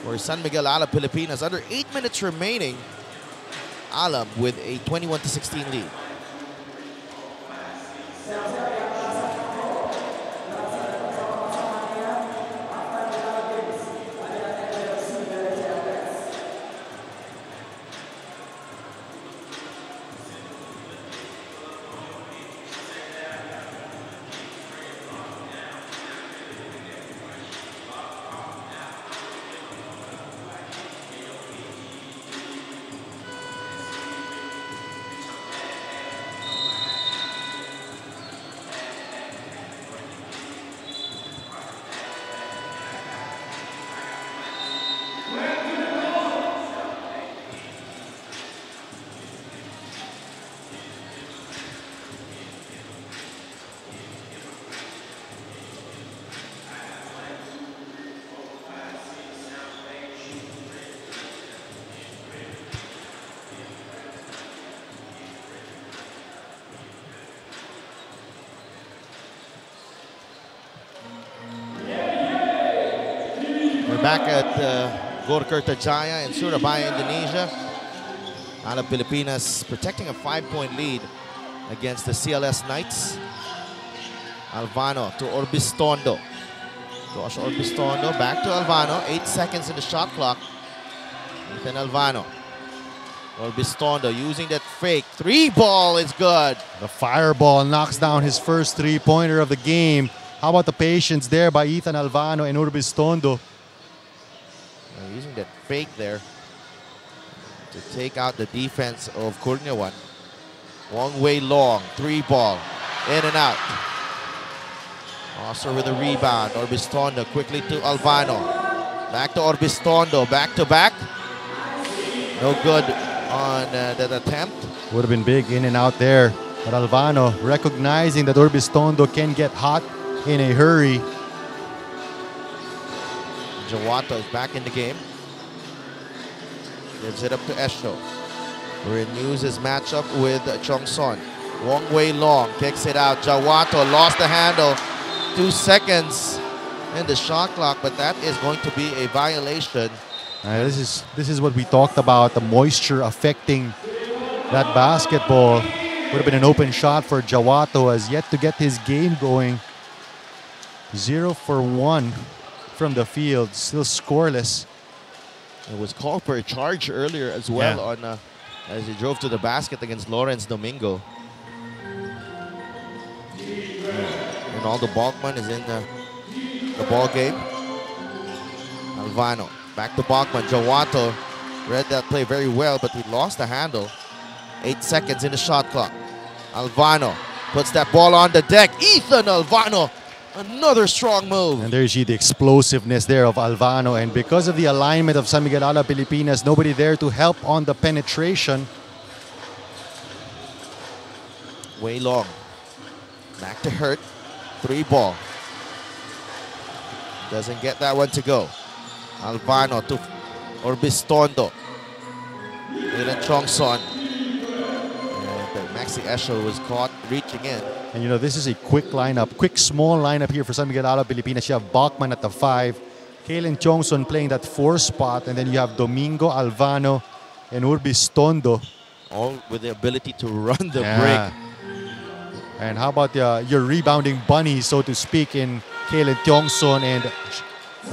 for San Miguel Alab Pilipinas. Under 8 minutes remaining, Alab with a 21-16 lead. We're back at Kertajaya in Surabaya, Indonesia. Alab Pilipinas protecting a 5-point lead against the CLS Knights. Alvano to Orbistondo. Josh Orbistondo back to Alvano. 8 seconds in the shot clock. Ethan Alvano. Orbistondo using that fake. 3-ball is good. The fireball knocks down his first 3-pointer of the game. How about the patience there by Ethan Alvano and Orbistondo? Using that fake there to take out the defense of Kurniawan. Wong Wei Long, 3-ball, in and out. Also with a rebound, Orbistondo quickly to Alvano. Back to Orbistondo, back to back. No good on that attempt. Would have been big in and out there. But Alvano recognizing that Orbistondo can get hot in a hurry. Jawato is back in the game. Gives it up to Esho. Renews his matchup with Chong Son. Wong Wei Long kicks it out. Jawato lost the handle. 2 seconds in the shot clock, but that is going to be a violation. This is what we talked about, the moisture affecting that basketball. Would have been an open shot for Jawato, has yet to get his game going. 0 for 1 from the field, still scoreless. It was called for a charge earlier as well on as he drove to the basket against Lawrence Domingo. Ronaldo Balkman is in the ball game. Alvano back to Balkman. Jawato read that play very well, but he lost the handle. 8 seconds in the shot clock. Alvano puts that ball on the deck. Ethan Alvano, another strong move. And there you see the explosiveness there of Alvano. And because of the alignment of San Miguel Alab Pilipinas, nobody there to help on the penetration. Way long. Back to Hurt. 3-ball. Doesn't get that one to go. Alvano to Orbistondo. Dylan Chongson. And Maxi Esho was caught reaching in. And you know, this is a quick lineup, quick small lineup here for San Miguel Alab Pilipinas. You have Bachman at the 5, Kalen Chongson playing that 4 spot, and then you have Domingo, Alvano, and Orbistondo. All with the ability to run the break. And how about your rebounding bunny, so to speak, in Kalen Chongson and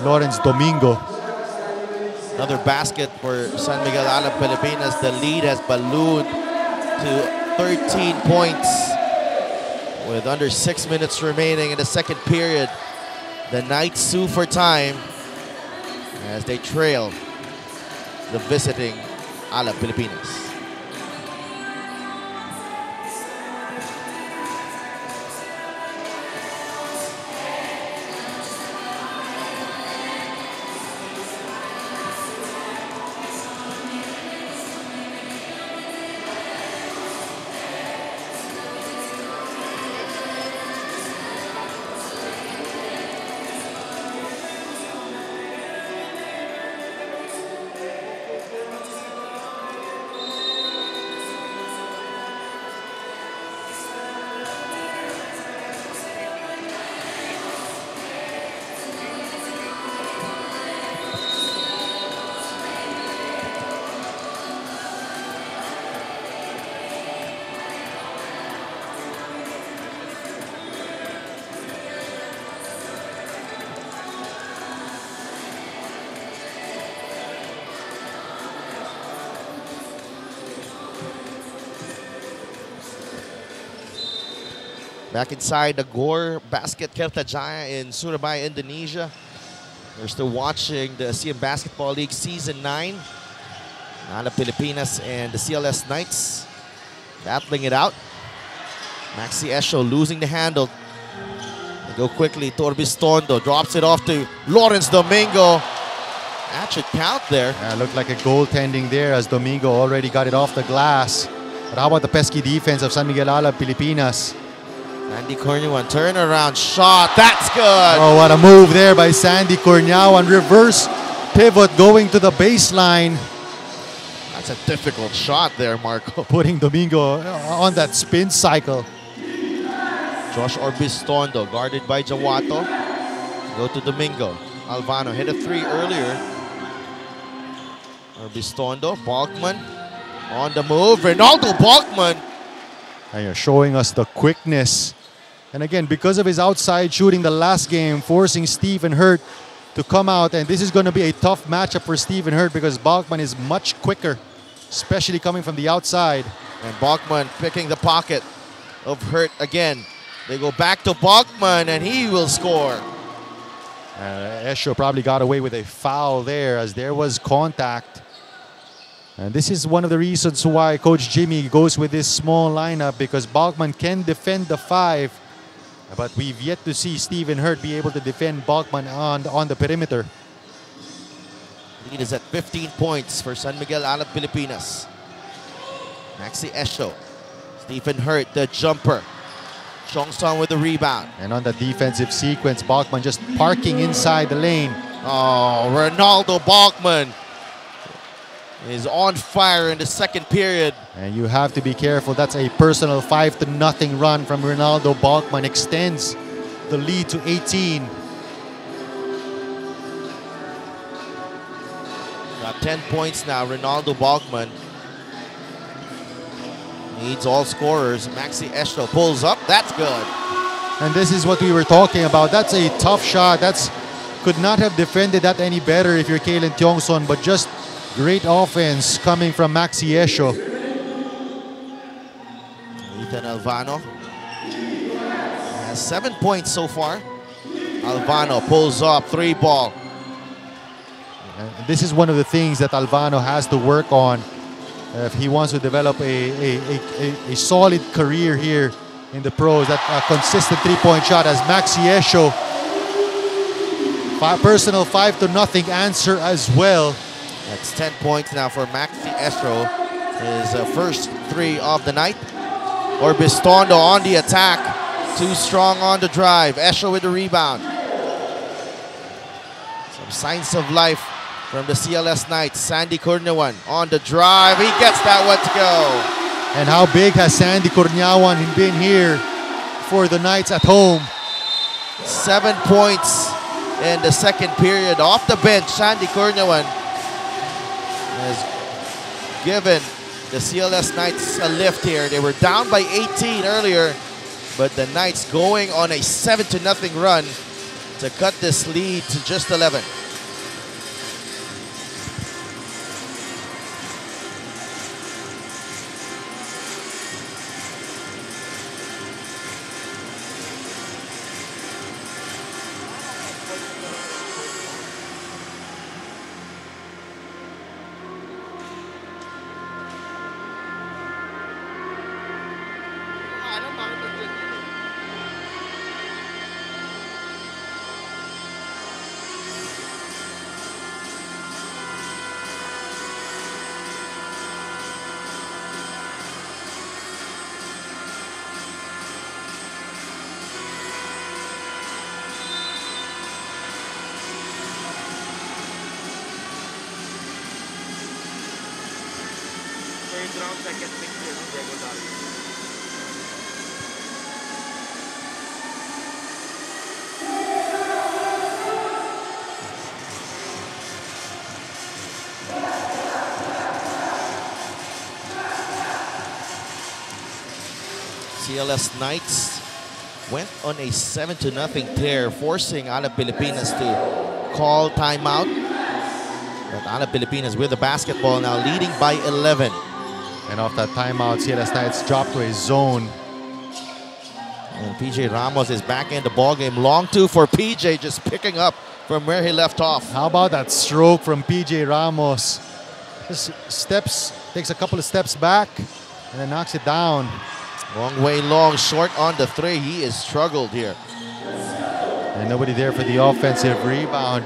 Lawrence Domingo. Another basket for San Miguel Alab Pilipinas. The lead has ballooned to 13 points. With under 6 minutes remaining in the second period, the Knights sue for time as they trail the visiting Alab Pilipinas. Back inside the Gore Basket Kertajaya in Surabaya, Indonesia. We're still watching the Asean Basketball League Season 9. Alab Pilipinas and the CLS Knights battling it out. Maxi Esho losing the handle. They go quickly. Torbistondo drops it off to Lawrence Domingo. That should count there. Yeah, looked like a goaltending there as Domingo already got it off the glass. But how about the pesky defense of San Miguel Alab Pilipinas? Sandy Cornuan turnaround shot. That's good. Oh, what a move there by Sandy Cornuan. Reverse pivot going to the baseline. That's a difficult shot there, Marco. Putting Domingo on that spin cycle. Josh Orbistondo guarded by Jawato. Go to Domingo. Alvano hit a 3 earlier. Orbistondo, Balkman on the move. Ronaldo Balkman. And you're showing us the quickness. And again, because of his outside shooting the last game, forcing Stephen Hurt to come out. And this is going to be a tough matchup for Stephen Hurt because Balkman is much quicker, especially coming from the outside. And Balkman picking the pocket of Hurt again. They go back to Balkman and he will score. Esho probably got away with a foul there as there was contact. And this is one of the reasons why Coach Jimmy goes with this small lineup, because Balkman can defend the 5. But we've yet to see Stephen Hurt be able to defend Balkman on the perimeter. Lead is at 15 points for San Miguel Alab Pilipinas. Maxi Esho. Stephen Hurt, the jumper. Chong Song with the rebound. And on the defensive sequence, Balkman just parking inside the lane. Oh, Ronaldo Balkman is on fire in the second period. And you have to be careful. That's a personal 5-0 run from Ronaldo Balkman. Extends the lead to 18. Got 10 points now, Ronaldo Balkman. Needs all scorers. Maxi Esho pulls up. That's good. And this is what we were talking about. That's a tough shot. Could not have defended that any better if you're Kalen Tiongson, but just great offense coming from Maxi Esho. Ethan Alvano has 7 points so far. Alvano pulls up, 3 ball. And this is one of the things that Alvano has to work on if he wants to develop a solid career here in the pros. That consistent 3-point shot as Maxi Esho. Personal 5-0 answer as well. That's 10 points now for Maxi Esho. His first 3 of the night. Orbistondo on the attack. Too strong on the drive. Esho with the rebound. Some signs of life from the CLS Knights. Sandy Cornuan on the drive. He gets that one to go. And how big has Sandy Cornuan been here for the Knights at home? 7 points in the second period. Off the bench, Sandy Cornuan has given the CLS Knights a lift here. They were down by 18 earlier, but the Knights going on a 7-0 run to cut this lead to just 11. CLS Knights went on a 7-0 tear, forcing Alab Pilipinas to call timeout. But Alab Pilipinas with the basketball now, leading by 11. And off that timeout, CLS Knights dropped to a zone. And PJ Ramos is back in the ballgame. Long two for PJ, just picking up from where he left off. How about that stroke from PJ Ramos? Just takes a couple of steps back and then knocks it down. Wong Wei Long short on the three. He has struggled here. And nobody there for the offensive rebound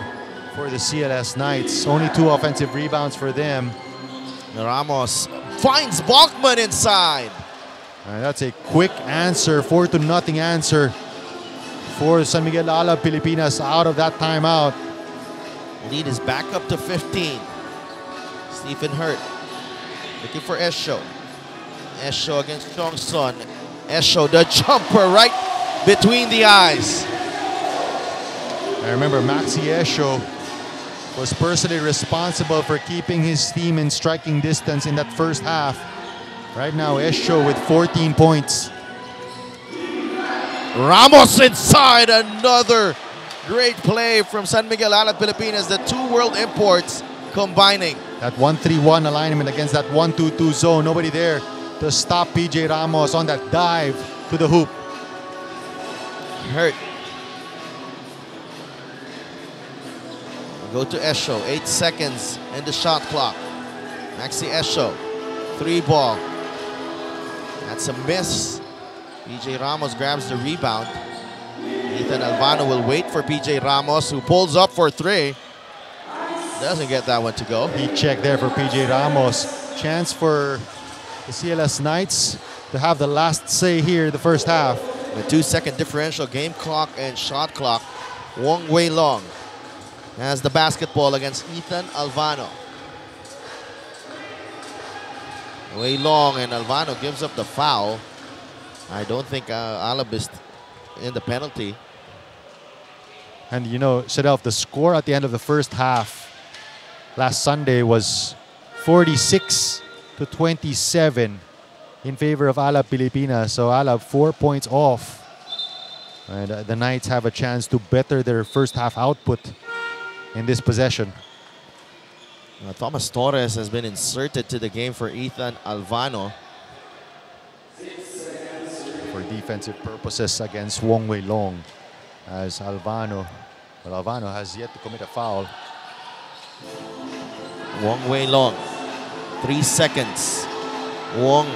for the CLS Knights. Only 2 offensive rebounds for them. Ramos finds Bachman inside. And that's a quick answer, 4-0 answer for San Miguel Alab Pilipinas out of that timeout. Lead is back up to 15. Stephen Hurt looking for Esho. Esho against Chong Son. Esho, the jumper right between the eyes. I remember Maxi Esho was personally responsible for keeping his team in striking distance in that first half. Right now, Esho with 14 points. Ramos inside, another great play from San Miguel Alab Pilipinas. The 2 world imports combining. That 1-3-1 alignment against that 1-2-2 zone. Nobody there to stop PJ Ramos on that dive to the hoop. Hurt. Go to Esho, 8 seconds in the shot clock. Maxi Esho, 3 ball. That's a miss. PJ Ramos grabs the rebound. Ethan Albano will wait for PJ Ramos, who pulls up for 3. Doesn't get that one to go. Heat check there for PJ Ramos. Chance for the CLS Knights to have the last say here the first half. The 2-second differential, game clock and shot clock. Wong Wei Long has the basketball against Ethan Albano. Wei Long, and Albano gives up the foul. I don't think Alab is in the penalty. And you know, Shadelf, the score at the end of the first half last Sunday was 46-27 in favor of Alab Pilipinas. So Alab 4 points off. And the Knights have a chance to better their first half output in this possession. Thomas Torres has been inserted to the game for Ethan Albano. For defensive purposes against Wong Wei Long. As Albano has yet to commit a foul. Wong Wei Long, 3 seconds. Wong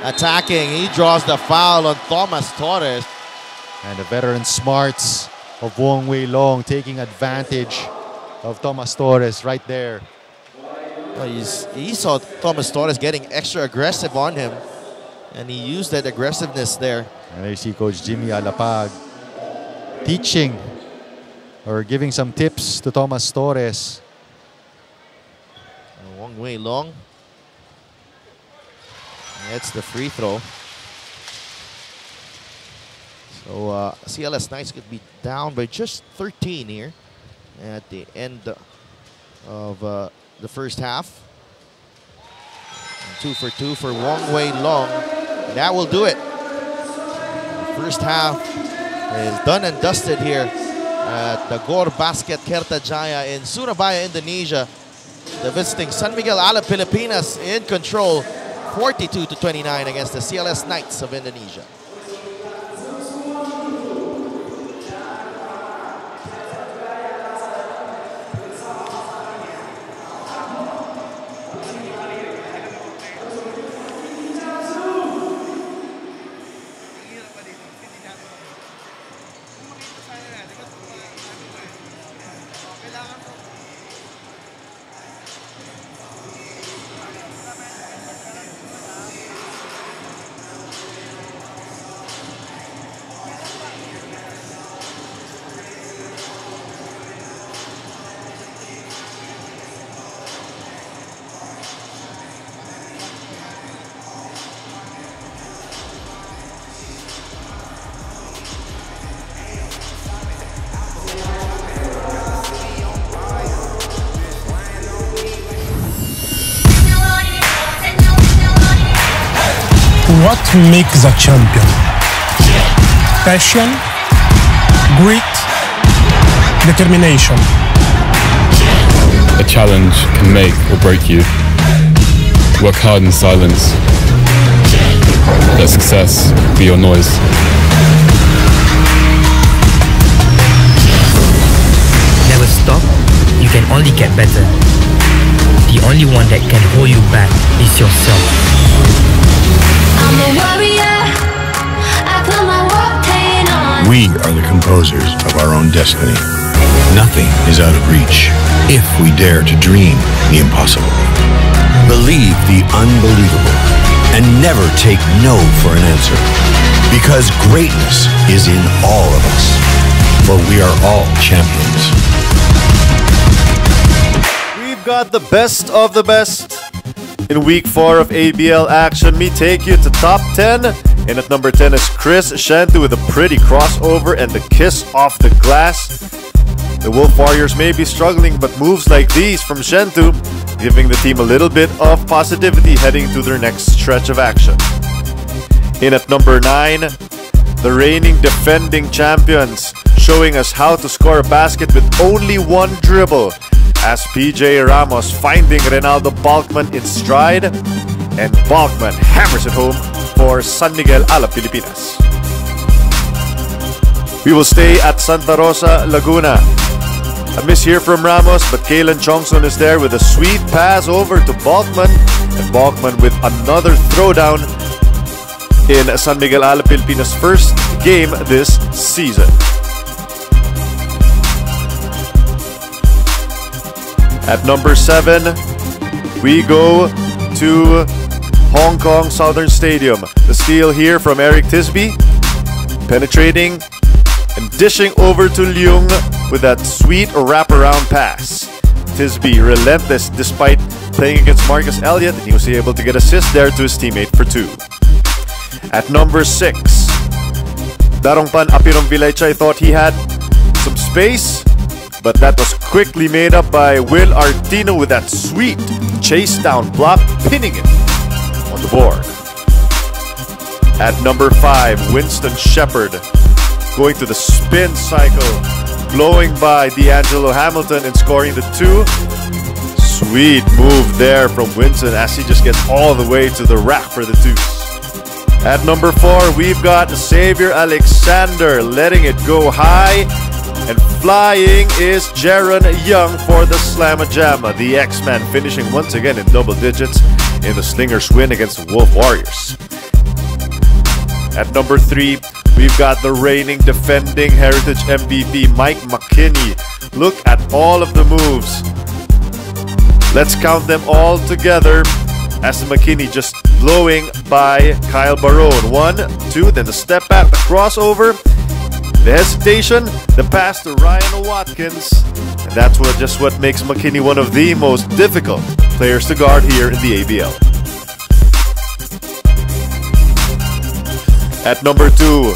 attacking, he draws the foul on Thomas Torres. And the veteran smarts of Wong Wei Long taking advantage of Thomas Torres right there. Well, he saw Thomas Torres getting extra aggressive on him, and he used that aggressiveness there. And there you see Coach Jimmy Alapag teaching or giving some tips to Thomas Torres. Wong Wei Long gets the free throw. So CLS Knights could be down by just 13 here at the end of the first half. 2 for 2 for Wong Wei Long. That will do it. First half is done and dusted here at the Gor Basket Kertajaya in Surabaya, Indonesia. The visiting San Miguel Alab Pilipinas in control, 42-29 against the CLS Knights of Indonesia. What makes a champion? Passion, grit, determination. A challenge can make or break you. Work hard in silence. Let success be your noise. Never stop, you can only get better. The only one that can hold you back is yourself. I'm a warrior, I put my war paint on. We are the composers of our own destiny. Nothing is out of reach if we dare to dream the impossible. Believe the unbelievable and never take no for an answer. Because greatness is in all of us. For we are all champions. We've got the best of the best. In week 4 of ABL action, we take you to top 10. And at number 10 is Chris Shantu with a pretty crossover and the kiss off the glass. The Wolf Warriors may be struggling, but moves like these from Shantu giving the team a little bit of positivity heading to their next stretch of action. In at number 9, the reigning defending champions, showing us how to score a basket with only one dribble, as PJ Ramos finding Reynaldo Balkman in stride, and Balkman hammers it home for San Miguel Alab Pilipinas. We will stay at Santa Rosa, Laguna. A miss here from Ramos, but Kalen Chongson is there with a sweet pass over to Balkman, and Balkman with another throwdown in San Miguel Alab Pilipinas' first game this season. At number 7, we go to Hong Kong Southern Stadium. The steal here from Eric Tisby, penetrating and dishing over to Leung with that sweet wraparound pass. Tisby relentless despite playing against Marcus Elliott, and he was able to get assist there to his teammate for 2. At number 6, Darongpan Apirong Vilaychay thought he had some space, but that was quickly made up by Will Artino with that sweet chase down block, pinning it on the board. At number 5, Winston Shepard going to the spin cycle, blowing by D'Angelo Hamilton and scoring the 2. Sweet move there from Winston as he just gets all the way to the rack for the 2. At number 4, we've got Xavier Alexander letting it go high, and flying is Jaron Young for the Slamma Jamma. The X-Man finishing once again in double digits in the Slingers win against the Wolf Warriors. At number 3, we've got the reigning defending Heritage MVP Mike McKinney. Look at all of the moves. Let's count them all together as the McKinney just blowing by Kyle Barone. 1, 2, then the step back, the crossover, the hesitation, the pass to Ryan Watkins. And that's what makes McKinney one of the most difficult players to guard here in the ABL. At number 2,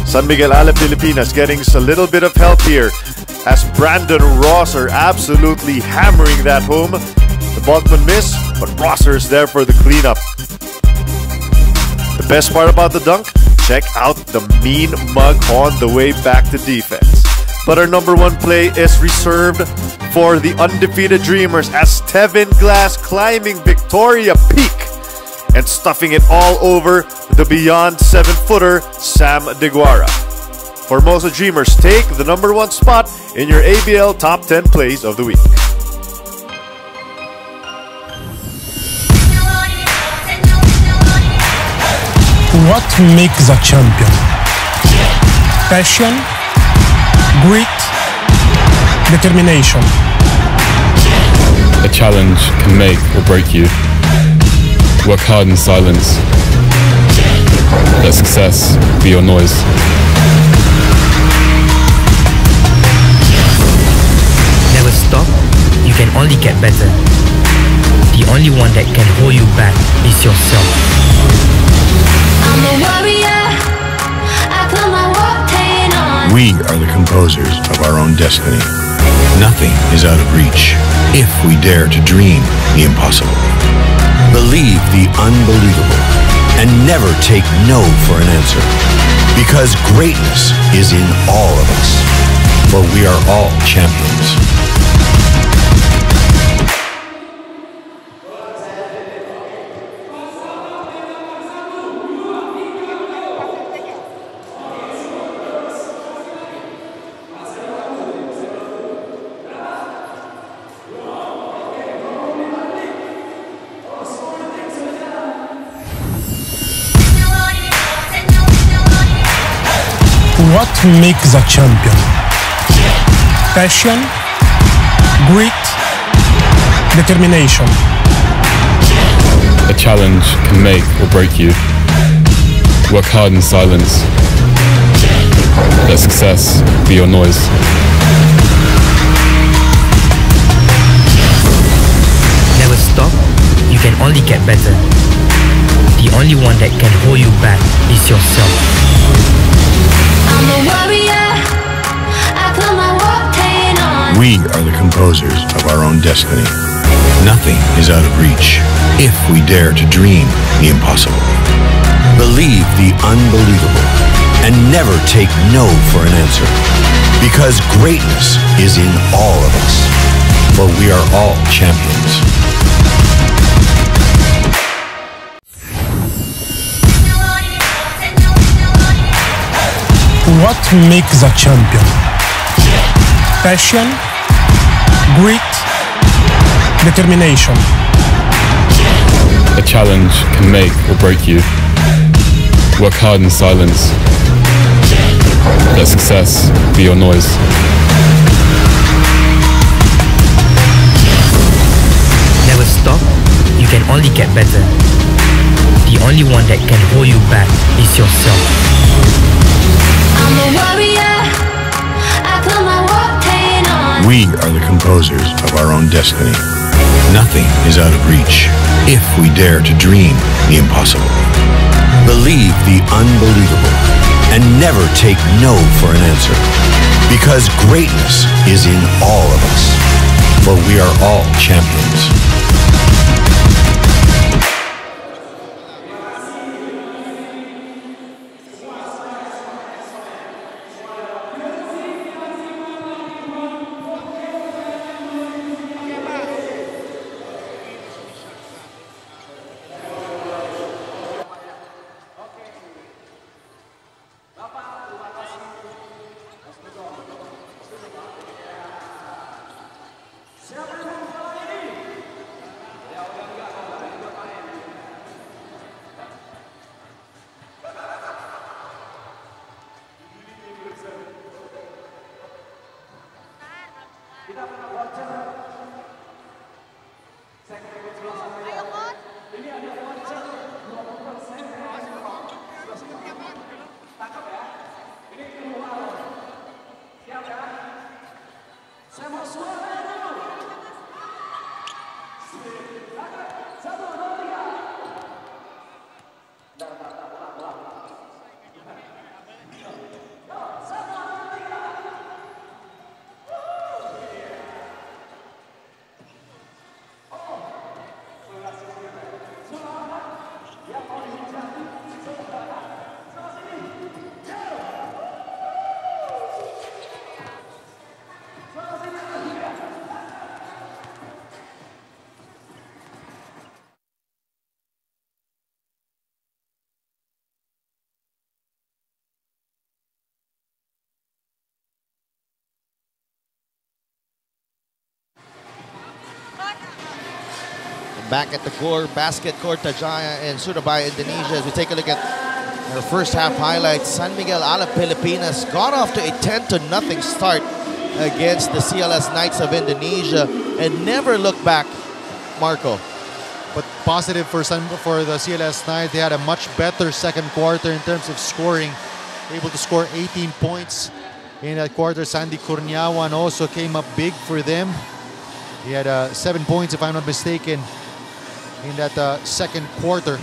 San Miguel Alab Pilipinas getting a little bit of help here as Brandon Rosser absolutely hammering that home. The Balkman miss, but Rosser is there for the cleanup. The best part about the dunk, check out the mean mug on the way back to defense. But our number 1 play is reserved for the undefeated Dreamers as Tevin Glass climbing Victoria Peak and stuffing it all over the beyond 7-footer Sam DeGuara. Formosa Dreamers take the number 1 spot in your ABL top 10 plays of the week. What makes a champion? Passion, grit, determination. A challenge can make or break you. Work hard in silence. Let success be your noise. Never stop, you can only get better. The only one that can hold you back is yourself. I'm a warrior, I put my war paint on. We are the composers of our own destiny. Nothing is out of reach if we dare to dream the impossible. Believe the unbelievable and never take no for an answer. Because greatness is in all of us. For we are all champions. What makes a champion? Passion, grit, determination. A challenge can make or break you. Work hard in silence. Let success be your noise. Never stop, you can only get better. The only one that can hold you back is yourself. I'm a warrior. I put my war paint on. We are the composers of our own destiny. Nothing is out of reach if we dare to dream the impossible. Believe the unbelievable and never take no for an answer. Because greatness is in all of us. For we are all champions. What makes a champion? Passion, grit, determination. A challenge can make or break you. Work hard in silence. Let success be your noise. Never stop, you can only get better. The only one that can hold you back is yourself. I'm a warrior. I put my war paint on. We are the composers of our own destiny. Nothing is out of reach if we dare to dream the impossible. Believe the unbelievable and never take no for an answer. Because greatness is in all of us. For we are all champions. Back at the basket court, Kertajaya in Surabaya, Indonesia. As we take a look at our first half highlights, San Miguel Alab Pilipinas got off to a 10-0 start against the CLS Knights of Indonesia and never looked back, Marco. But positive for the CLS Knights, they had a much better second quarter in terms of scoring. Able to score 18 points in that quarter. Sandy Curniawan also came up big for them. He had 7 points, if I'm not mistaken, in that second quarter.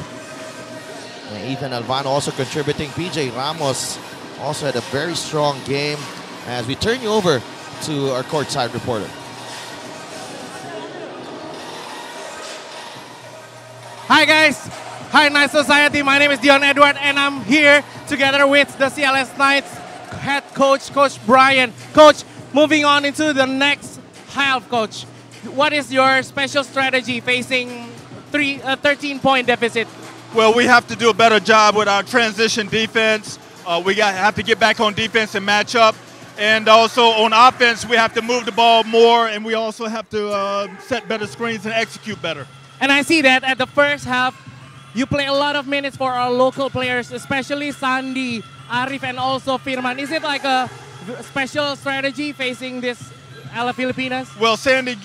And Ethan Alvano also contributing. PJ Ramos also had a very strong game. As we turn you over to our courtside reporter. Hi guys, hi Night Society. My name is Dion Edward and I'm here together with the CLS Knights head coach, Coach Brian. Coach, moving on into the next half, Coach. What is your special strategy facing a 13-point deficit? Well, we have to do a better job with our transition defense. We have to get back on defense and match up. And also on offense, we have to move the ball more, and we also have to set better screens and execute better. And I see that at the first half, you play a lot of minutes for our local players, especially Sandy Arif and also Firman. Is it like a special strategy facing this Alab Pilipinas? Well, Sandy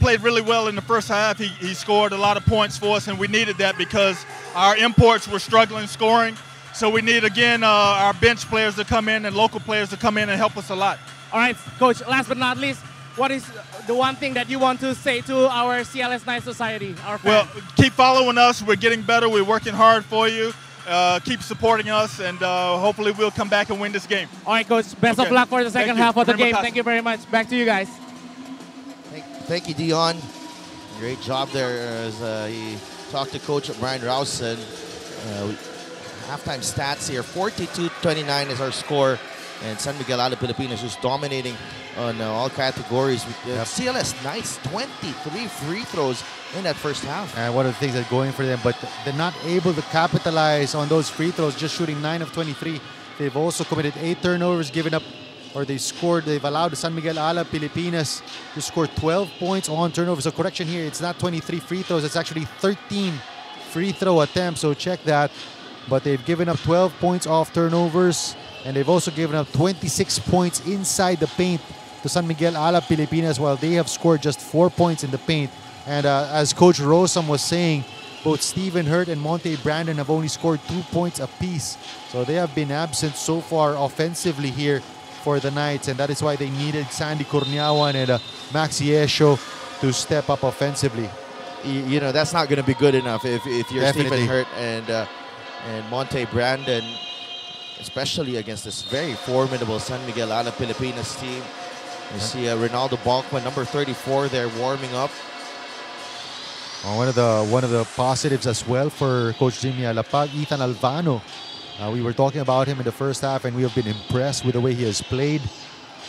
played really well in the first half. He scored a lot of points for us, and we needed that because our imports were struggling scoring. So we need, again, our bench players to come in and local players to come in and help us a lot. All right, Coach, last but not least, what is the one thing that you want to say to our CLS Knights Society, our fans? Well, keep following us. We're getting better. We're working hard for you. Keep supporting us, and hopefully we'll come back and win this game. All right, Coach. Best of luck for the second half of the game. Much. Thank you very much. Back to you guys. Thank you, Dion. Great job there as he talked to Coach Brian Rawson. Halftime stats here, 42-29 is our score. And San Miguel Alab Pilipinas is dominating on all categories. CLS Knights, 23 free throws in that first half. And one of the things that's going for them, but they're not able to capitalize on those free throws, just shooting 9 of 23. They've also committed 8 turnovers, given up, or they've allowed San Miguel Alab Pilipinas to score 12 points on turnovers. So correction here, it's not 23 free throws, it's actually 13 free throw attempts, so check that. But they've given up 12 points off turnovers, and they've also given up 26 points inside the paint to San Miguel Alab Pilipinas, while they have scored just 4 points in the paint. And as Coach Rosam was saying, both Stephen Hurt and Monte Brandon have only scored 2 points apiece. So they have been absent so far offensively here for the Knights, and that is why they needed Sandy Corniawan and Maxi Esho to step up offensively. You know, that's not going to be good enough if you're Definitely. Stephen Hurt and Monte Brandon, especially against this very formidable San Miguel Alab Pilipinas team. You see Ronaldo Balkman, number 34 there, warming up. One of the positives as well for Coach Jimmy Alapag, Ethan Alvano. We were talking about him in the first half, and we have been impressed with the way he has played.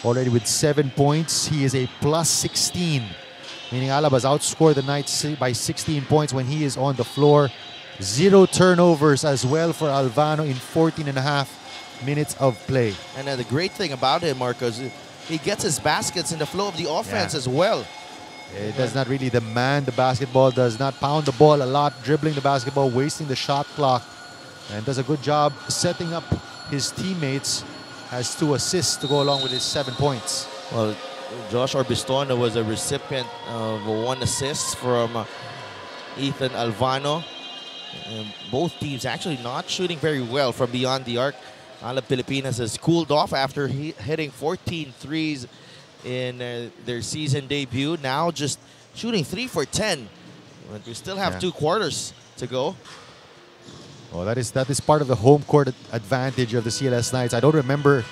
Already with 7 points, he is a plus 16, meaning Alab has outscored the Knights by 16 points when he is on the floor. 0 turnovers as well for Alvano in 14.5 minutes of play. And the great thing about him, Marcos, he gets his baskets in the flow of the offense as well. It does not really demand the basketball, does not pound the ball a lot, dribbling the basketball, wasting the shot clock, and does a good job setting up his teammates. Has 2 assists to go along with his 7 points. Well, Josh Orbistona was a recipient of 1 assist from Ethan Alvano. And both teams actually not shooting very well from beyond the arc. Alab Pilipinas has cooled off after hitting 14 threes in their season debut. Now just shooting 3 for 10. But we still have 2 quarters to go. Well, that is part of the home court advantage of the CLS Knights. I don't remember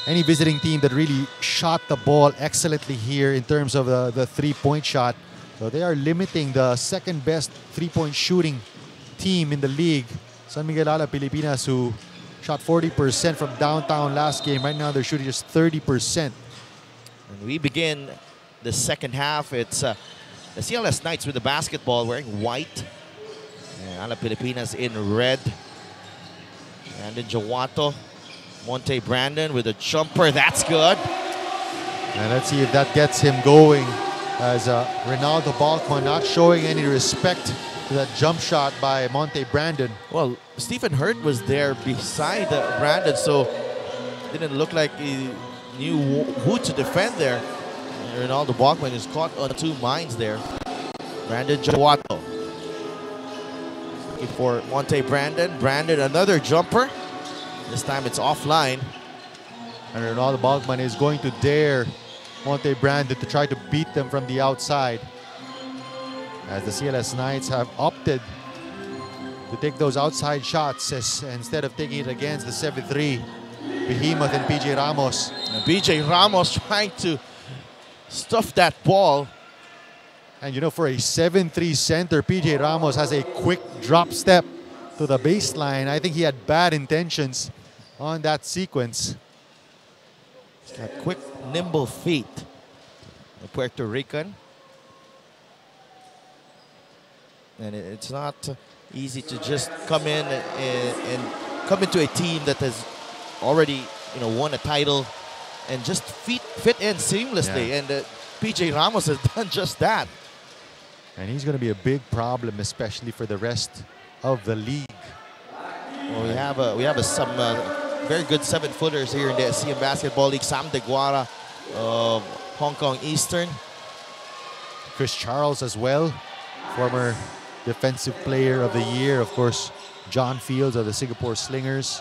any visiting team that really shot the ball excellently here in terms of the three-point shot. So they are limiting the second best three-point shooting team in the league, San Miguel Alab Pilipinas, who shot 40% from downtown last game. Right now they're shooting just 30%. And we begin the second half. It's the CLS Knights with the basketball wearing white. Alab Pilipinas in red. And in Jawato, Monte Brandon with a jumper. That's good. And let's see if that gets him going, as Ronaldo Balkman not showing any respect to that jump shot by Monte Brandon. Well, Stephen Hurt was there beside Brandon, so it didn't look like he knew who to defend there. And Ronaldo Balkman is caught on 2 minds there. Brandon Jawato. Looking for Monte Brandon. Brandon, another jumper. This time it's offline. And Ronaldo Balkman is going to dare Monte Brandon to try to beat them from the outside, as the CLS Knights have opted to take those outside shots instead of taking it against the 7'3" behemoth and PJ Ramos. And PJ Ramos trying to stuff that ball. And you know, for a 7'3" center, PJ Ramos has a quick drop step to the baseline. I think he had bad intentions on that sequence. He's got quick, nimble feet. The Puerto Rican. And it's not easy to just come in and come into a team that has already, won a title and just fit in seamlessly. Yeah. And PJ Ramos has done just that. And he's going to be a big problem, especially for the rest of the league. Well, we have some very good 7-footers here in the Asean Basketball League. Sam Deguara of Hong Kong Eastern. Chris Charles as well, former Defensive Player of the Year. Of course, John Fields of the Singapore Slingers.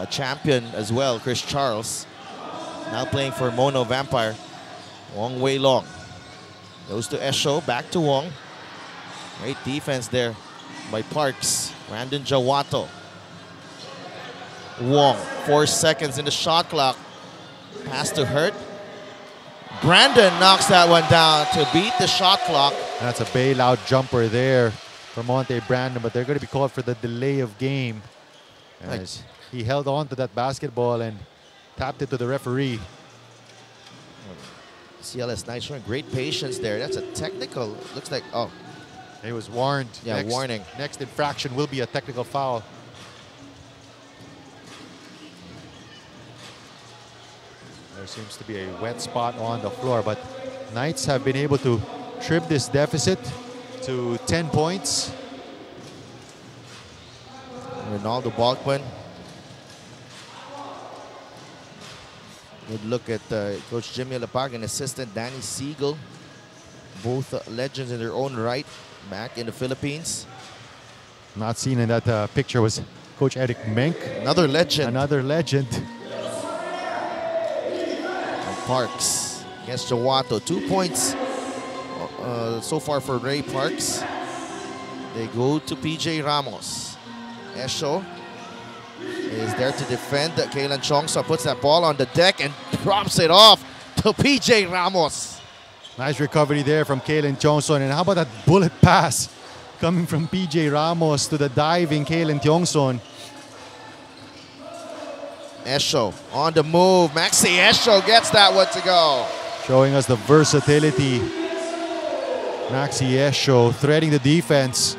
Champion as well, Chris Charles. Now playing for Mono Vampire. Wong Wei Long. Goes to Esho, back to Wong. Great defense there by Parks. Brandon Jawato. Wong, 4 seconds in the shot clock. Pass to Hurt. Brandon knocks that one down to beat the shot clock. That's a bailout jumper there for Monte Brandon, but they're going to be called for the delay of game. As he held on to that basketball and tapped it to the referee. CLS Knights showing great patience there. That's a technical. Looks like, oh. He was warned. Yeah, warning. Next infraction will be a technical foul. There seems to be a wet spot on the floor, but Knights have been able to trim this deficit to 10 points. Ronaldo Balkman. Good look at Coach Jimmy Lapag and assistant Danny Siegel. Both legends in their own right back in the Philippines. Not seen in that picture was Coach Eric Menk. Another legend. Another legend. And Parks against Jawato. 2 points so far for Ray Parks. They go to PJ Ramos. Esho is there to defend. Kalen Chongsa puts that ball on the deck and drops it off to PJ Ramos. Nice recovery there from Kalen Tiongson. And how about that bullet pass coming from PJ Ramos to the diving Kalen Tiongson. Esho on the move. Maxi Esho gets that one to go. Showing us the versatility. Maxi Esho threading the defense.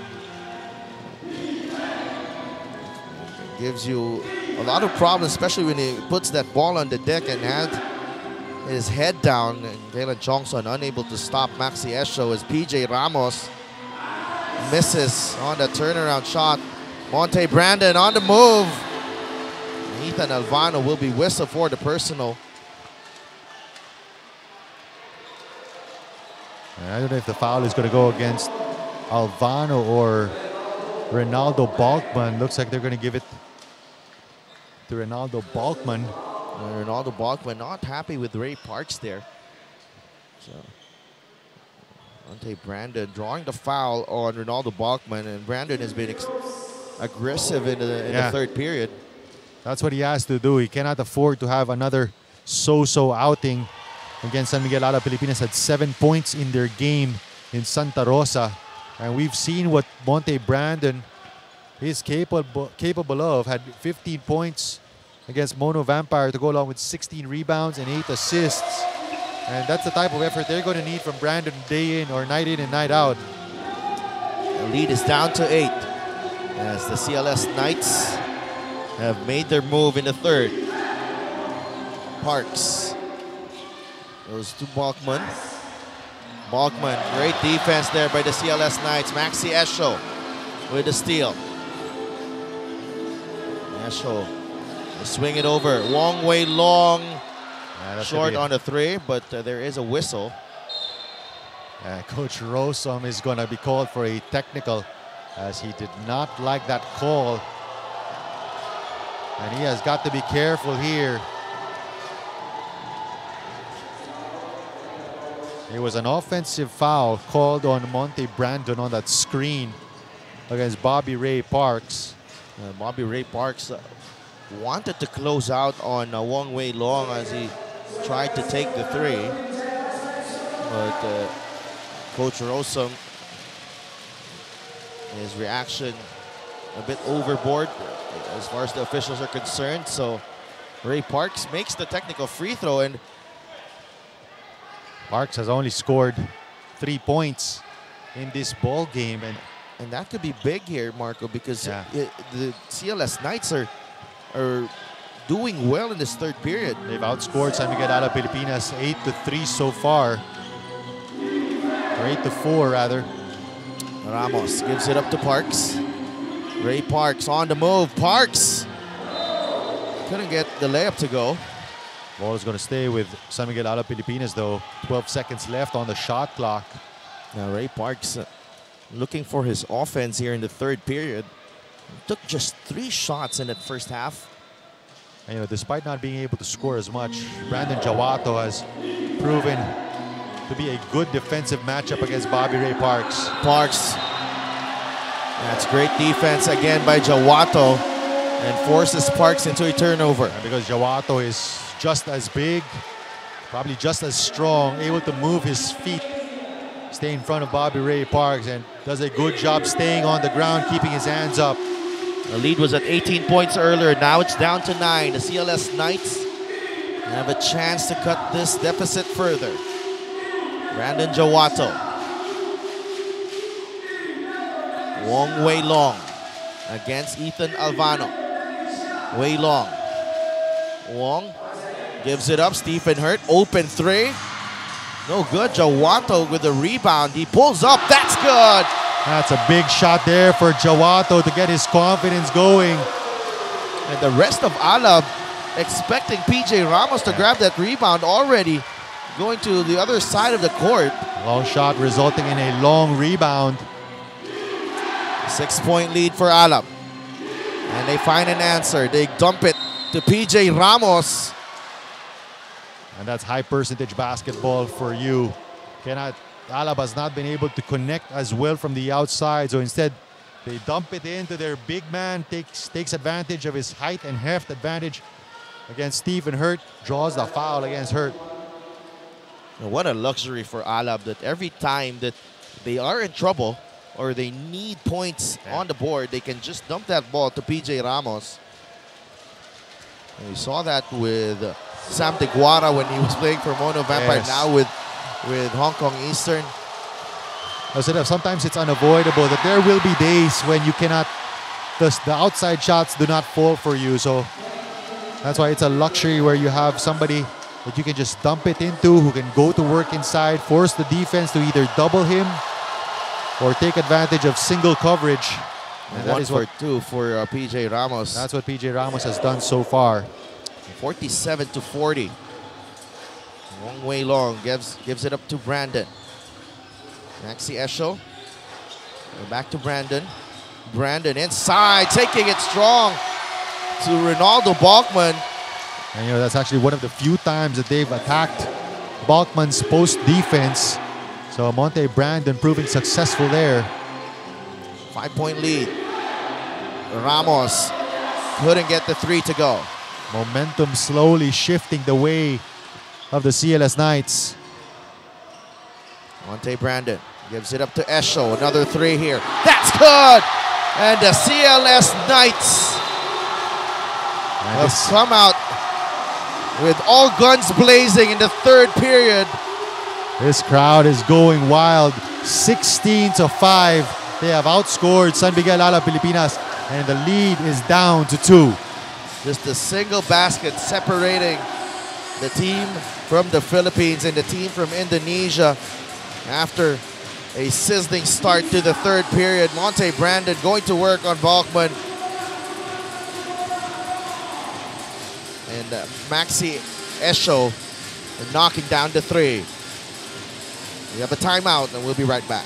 Gives you a lot of problems, especially when he puts that ball on the deck and had his head down. And Kalen Chongson unable to stop Maxi Esho as PJ Ramos misses on the turnaround shot. Monte Brandon on the move. Ethan Alvano will be whistled for the personal. I don't know if the foul is going to go against Alvano or Ronaldo Balkman. Looks like they're going to give it to Ronaldo Balkman. Ronaldo Balkman not happy with Ray Parks there. So, Monte Brandon drawing the foul on Ronaldo Balkman, and Brandon has been aggressive in the third period. That's what he has to do. He cannot afford to have another so-so outing against San Miguel Alab Pilipinas. Had 7 points in their game in Santa Rosa. And we've seen what Monte Brandon is capable of. Had 15 points against Mono Vampire to go along with 16 rebounds and 8 assists. And that's the type of effort they're going to need from Brandon day in or night in and night out. The lead is down to 8 as the CLS Knights have made their move in the third. Parks goes to Balkman. Balkman, great defense there by the CLS Knights. Maxi Esho with the steal. Esho will swing it over. Wong Wei Long, short on the 3, but there is a whistle. Coach Rosom is going to be called for a technical as he did not like that call. And he has got to be careful here. It was an offensive foul called on Monte Brandon on that screen against Bobby Ray Parks. Bobby Ray Parks wanted to close out on Wong Wei Long as he tried to take the 3. But Coach Rosom, his reaction a bit overboard as far as the officials are concerned. So Ray Parks makes the technical free throw, and Parks has only scored 3 points in this ball game, and that could be big here, Marco, because the CLS Knights are doing well in this third period. They've outscored San Miguel Alab Pilipinas 8-3 so far, or 8-4 rather. Ramos gives it up to Parks. Ray Parks on the move. Parks Couldn't get the layup to go. Ball is going to stay with San Miguel Alab Pilipinas though. 12 seconds left on the shot clock. Now Ray Parks looking for his offense here in the third period. Took just 3 shots in that first half. And, you know, despite not being able to score as much, Brandon Jawato has proven to be a good defensive matchup against Bobby Ray Parks. That's great defense again by Jawato and forces Parks into a turnover. And because Jawato is just as big, probably just as strong, able to move his feet, stay in front of Bobby Ray Parks, and does a good job staying on the ground, keeping his hands up. The lead was at 18 points earlier. Now it's down to 9. The CLS Knights have a chance to cut this deficit further. Brandon Jawato. Wong Wei Long against Ethan Alvano. Wei Long. Wong gives it up. Stephen Hurt. Open 3. No good. Jawato with the rebound. He pulls up. That's good. That's a big shot there for Jawato to get his confidence going. And the rest of Alab expecting PJ Ramos to grab that rebound already. Going to the other side of the court. Long shot resulting in a long rebound. 6-point lead for Alab. And they find an answer. They dump it to PJ Ramos. And that's high percentage basketball for you. Alab has not been able to connect as well from the outside. So instead, they dump it into their big man, takes advantage of his height and heft advantage against Stephen Hurt, draws the foul against Hurt. What a luxury for Alab that every time that they are in trouble or they need points on the board, they can just dump that ball to PJ Ramos. And we saw that with Sam Deguara when he was playing for Mono Vampire, Yes. now with Hong Kong Eastern. Sometimes it's unavoidable that there will be days when you cannot, the outside shots do not fall for you. So that's why it's a luxury where you have somebody that you can just dump it into, who can go to work inside, force the defense to either double him or take advantage of single coverage. And that is 2 for PJ Ramos. That's what PJ Ramos has done so far. 47-40. Wong Wei Long gives it up to Brandon. Maxi Esho. Back to Brandon. Brandon inside, taking it strong to Ronaldo Balkman. And you know, that's actually one of the few times that they've attacked Balkman's post defense. So Monte Brandon proving successful there. 5-point lead. Ramos couldn't get the 3 to go. Momentum slowly shifting the way of the CLS Knights. Monte Brandon gives it up to Esho. Another 3 here. That's good! And the CLS Knights have come out with all guns blazing in the third period. This crowd is going wild. 16-5. They have outscored San Miguel Alab Pilipinas, and the lead is down to 2. Just a single basket separating the team from the Philippines and the team from Indonesia after a sizzling start to the third period. Monte Brandon going to work on Balkman. And Maxi Esho knocking down the 3. We have a timeout and we'll be right back.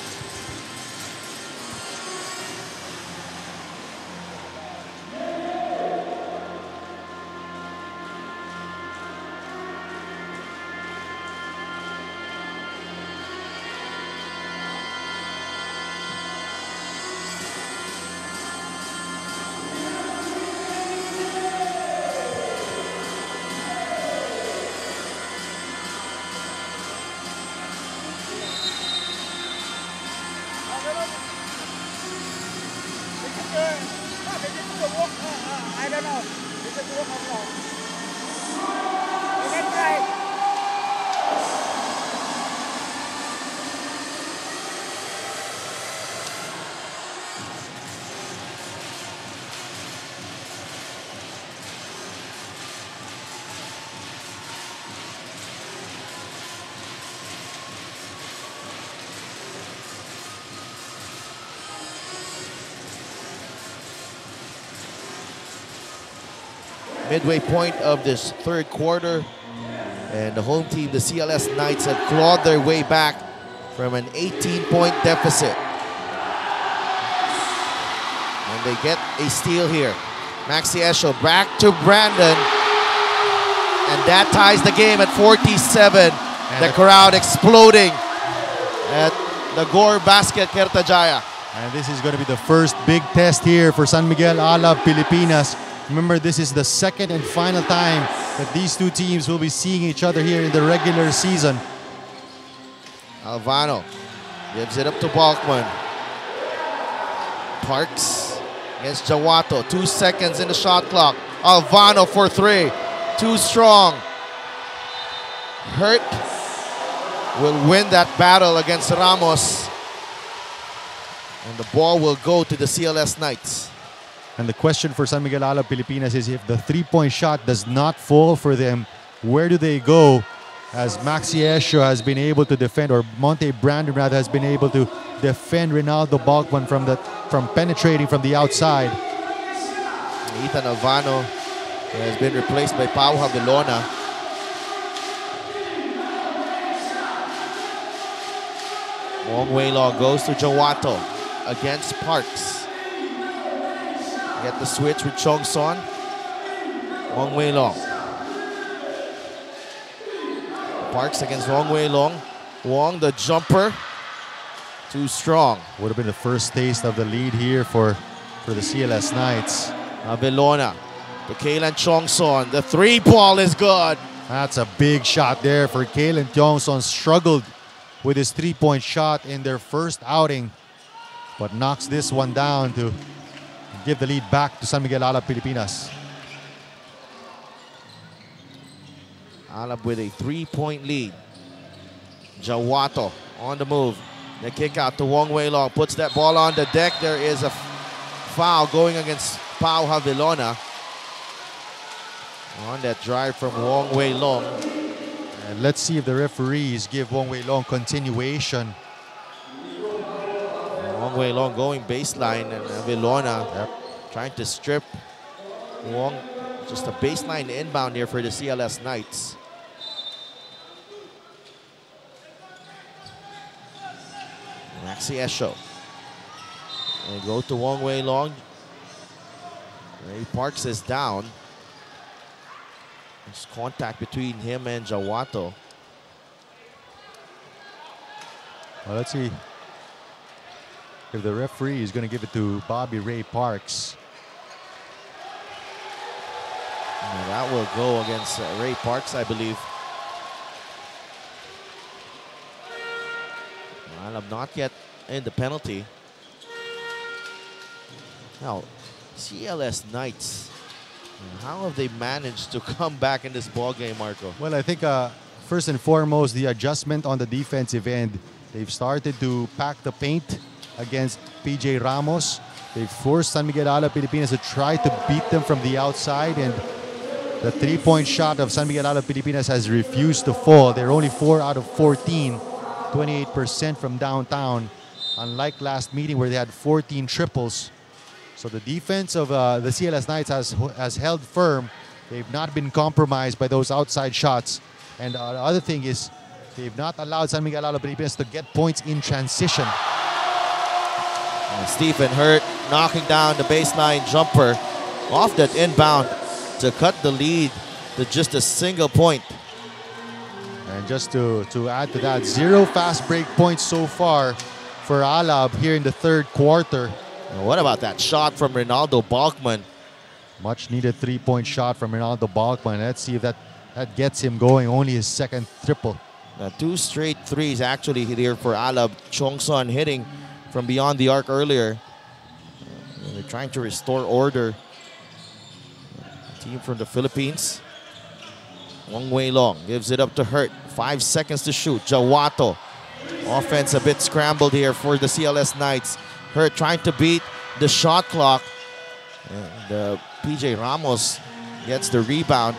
midway point of this third quarter. And the home team, the CLS Knights, have clawed their way back from an 18-point deficit. And they get a steal here. Maxi Esho back to Brandon. And that ties the game at 47. And the crowd exploding at the Gore Basket Kertajaya. And this is going to be the first big test here for San Miguel Alab Pilipinas. Remember, this is the second and final time that these two teams will be seeing each other here in the regular season. Alvano gives it up to Balkman. Parks against Jawato. 2 seconds in the shot clock. Alvano for three. Too strong. Hurt will win that battle against Ramos. And the ball will go to the CLS Knights. And the question for San Miguel Alab Pilipinas is, if the three-point shot does not fall for them, where do they go? As Maxi Esho has been able to defend, or Monte Brandon rather has been able to defend Ronaldo Balkman from penetrating from the outside. Ethan Alvano has been replaced by Pau Havilona. Wong Wei Long goes to Jawato against Parks. Get the switch with Chong Son. Wong Wei Long. Parks against Wong Wei Long. Wong, the jumper. Too strong. Would have been the first taste of the lead here for the CLS Knights. Avelona to Kaylan Chong Son. The three ball is good. That's a big shot there for Kaylan Chong Son. Struggled with his three-point shot in their first outing, but knocks this one down to give the lead back to San Miguel Alab Pilipinas. Alab with a 3-point lead. Jawato on the move. The kick out to Wong Wei Long. Puts that ball on the deck. There is a foul going against Pau Havilona on that drive from Wong Wei Long. And let's see if the referees give Wong Wei Long continuation. Wong Wei Long going baseline, and Havilona trying to strip Wong. Just a baseline inbound here for the CLS Knights. Maxi Esho. They go to Wong Wei Long. Ray Parks is down. There's contact between him and Jawato. Well, let's see if the referee is going to give it to Bobby Ray Parks. And that will go against Ray Parks, I believe. Well, I'm not yet in the penalty. Now, CLS Knights, how have they managed to come back in this ball game, Marco? Well, I think first and foremost, the adjustment on the defensive end. They've started to pack the paint against PJ Ramos. They've forced San Miguel Alab Pilipinas to try to beat them from the outside, and the three-point shot of San Miguel Alab Pilipinas has refused to fall. They're only 4 out of 14, 28% from downtown, unlike last meeting where they had 14 triples. So the defense of the CLS Knights has held firm. They've not been compromised by those outside shots. And the other thing is, they've not allowed San Miguel Alab Pilipinas to get points in transition. And Stephen Hurt knocking down the baseline jumper off that inbound to cut the lead to just a single point. And just to add to that, 0 fast break points so far for Alab here in the third quarter. And what about that shot from Ronaldo Balkman? Much needed three-point shot from Ronaldo Balkman. Let's see if that gets him going. Only his second triple. 2 straight threes actually here for Alab. Chong Son hitting from beyond the arc earlier. They're trying to restore order. Team from the Philippines. Wong Wei Long gives it up to Hurt. 5 seconds to shoot. Jawato. Offense a bit scrambled here for the CLS Knights. Hurt trying to beat the shot clock. And PJ Ramos gets the rebound.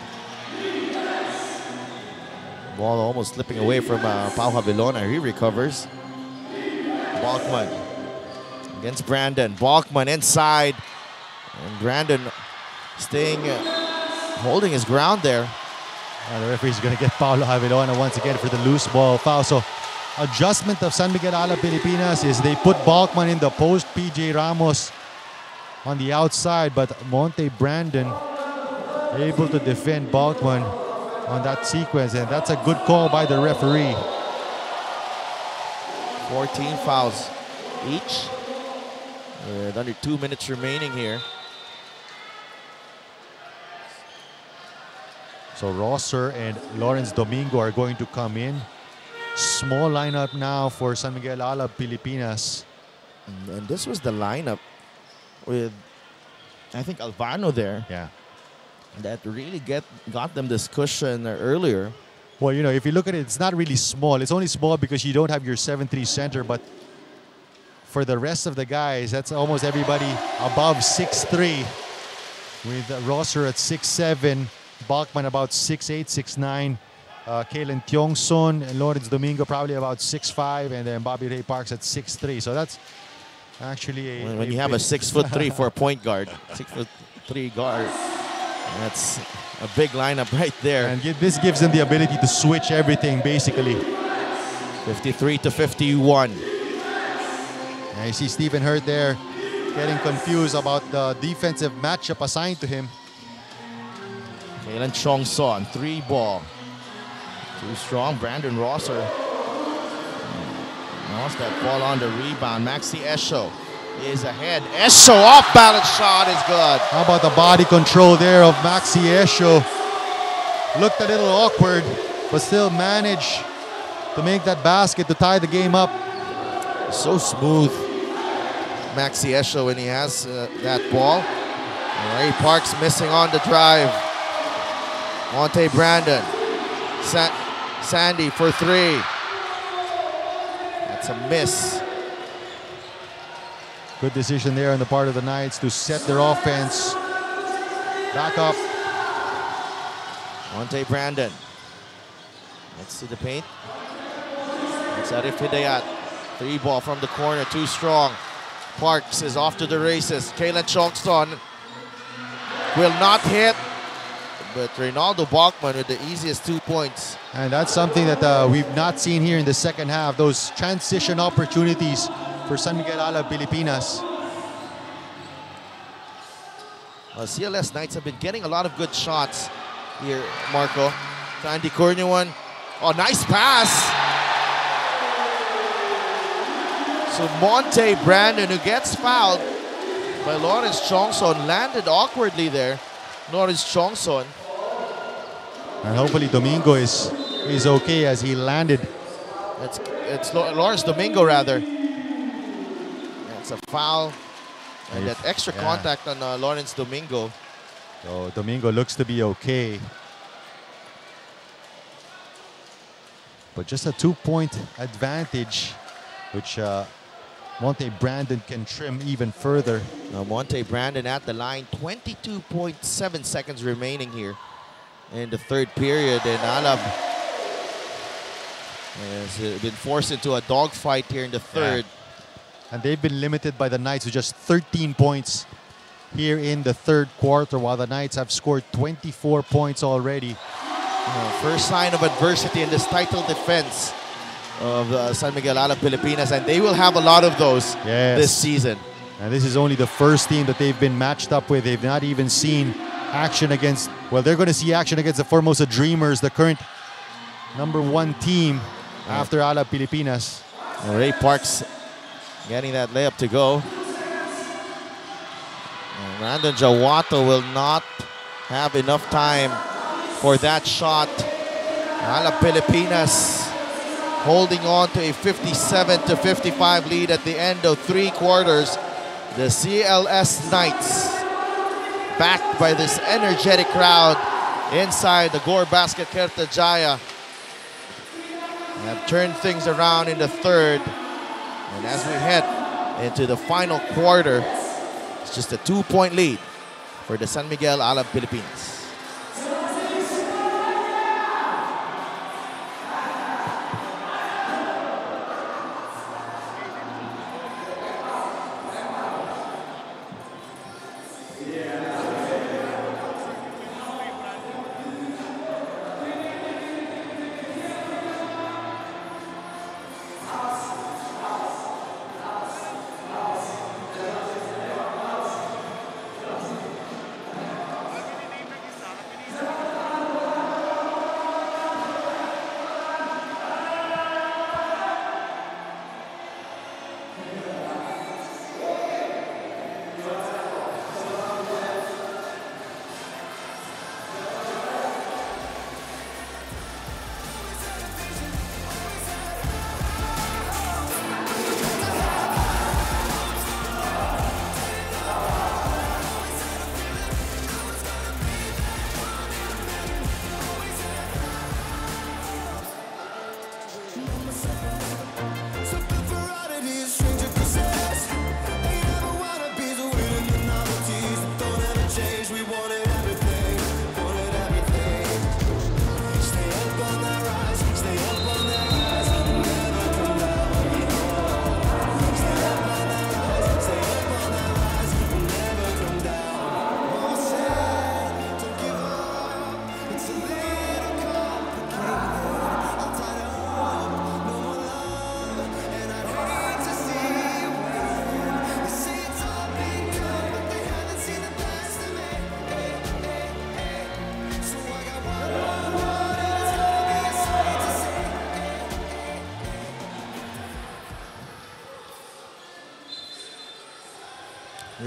Ball almost slipping away from Pau Havilona. He recovers. Balkman against Brandon. Balkman inside. And Brandon staying holding his ground there. The referee is going to get Paulo Javilona once again for the loose ball foul. So adjustment of San Miguel Alab Pilipinas is they put Balkman in the post, PJ Ramos on the outside, but Monte Brandon able to defend Balkman on that sequence, and that's a good call by the referee. 14 fouls each. With under 2 minutes remaining here. So Rosser and Lawrence Domingo are going to come in. Small lineup now for San Miguel Alab Pilipinas. And this was the lineup with, I think, Albano there. Yeah. That really got them this cushion earlier. Well, you know, if you look at it, it's not really small. It's only small because you don't have your 7'3" center, but for the rest of the guys, that's almost everybody above 6'3", with Rosser at 6'7", Bachman about 6'8", 6'9", Kalen Tiongson and Lawrence Domingo probably about 6'5", and then Bobby Ray Parks at 6'3". So that's actually when you have a 6'3" for a point guard, 6'3" guard, that's a big lineup right there. And this gives them the ability to switch everything basically. 53 to 51. And you see Stephen Hurt there getting confused about the defensive matchup assigned to him. Kalen Chongson, 3 ball. Too strong. Brandon Rosser lost that ball on the rebound. Maxi Esho is ahead. Esho off balance shot is good. How about the body control there of Maxi Esho? Looked a little awkward, but still managed to make that basket to tie the game up. So smooth, Maxi Esho, when he has that ball. Ray Parks missing on the drive. Monte Brandon. Sandy for 3. That's a miss. Good decision there on the part of the Knights to set their offense back up. Monte Brandon. Let's see the paint. It's Arif Hidayat. 3 ball from the corner, too strong. Parks is off to the races. Kalen Chongson will not hit, but Reynaldo Bachman with the easiest 2 points. And that's something that we've not seen here in the second half. Those transition opportunities for San Miguel Alab Pilipinas. CLS Knights have been getting a lot of good shots here, Marco. Andy Cornuan. Oh, nice pass. So Monte Brandon, who gets fouled by Lawrence Chongson, landed awkwardly there. Lawrence Chongson. And hopefully Domingo is okay as he landed. It's Lawrence Domingo rather. That's a foul. And that extra contact on Lawrence Domingo. So Domingo looks to be okay. But just a 2-point advantage, which Monte Brandon can trim even further. Monte Brandon at the line, 22.7 seconds remaining here in the third period, and Alab has been forced into a dogfight here in the third. And they've been limited by the Knights to just 13 points here in the third quarter, while the Knights have scored 24 points already. First sign of adversity in this title defense of San Miguel Alab Pilipinas, and they will have a lot of those this season. And this is only the first team that they've been matched up with. They've not even seen action against, well, they're going to see action against the Formosa Dreamers, the current #1 team after Alab Pilipinas. Ray Parks getting that layup to go. And Brandon Jawato will not have enough time for that shot. Alab Pilipinas holding on to a 57-55 lead at the end of 3 quarters. The CLS Knights, backed by this energetic crowd inside the Gore Basket Kertajaya, have turned things around in the third. And as we head into the final quarter, it's just a 2-point lead for the San Miguel Alab Pilipinas.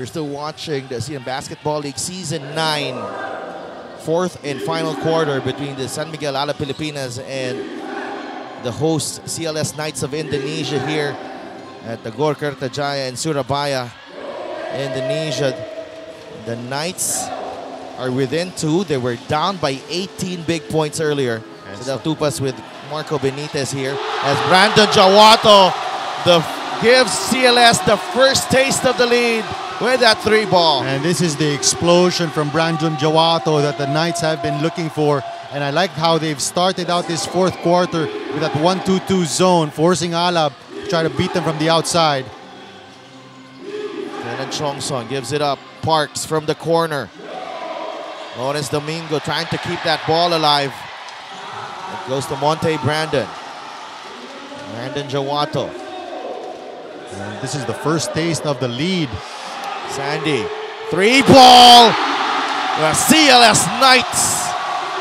still watching the Asean Basketball League Season 9, fourth and final quarter between the San Miguel Alab Pilipinas and the host CLS Knights of Indonesia here at the Gor Kertajaya in Surabaya, Indonesia. The Knights are within 2. They were down by 18 big points earlier. So they'll tupas with Marco Benitez here as Brandon Jawato gives CLS the first taste of the lead with that 3-ball. And this is the explosion from Brandon Jawato that the Knights have been looking for. And I like how they've started out this fourth quarter with that 1-2-2 zone, forcing Alab to try to beat them from the outside. Kenan Chongson gives it up. Parks from the corner. Lawrence Domingo trying to keep that ball alive. It goes to Monte Brandon. Brandon Jawato. And this is the first taste of the lead. Sandy, 3-ball. The CLS Knights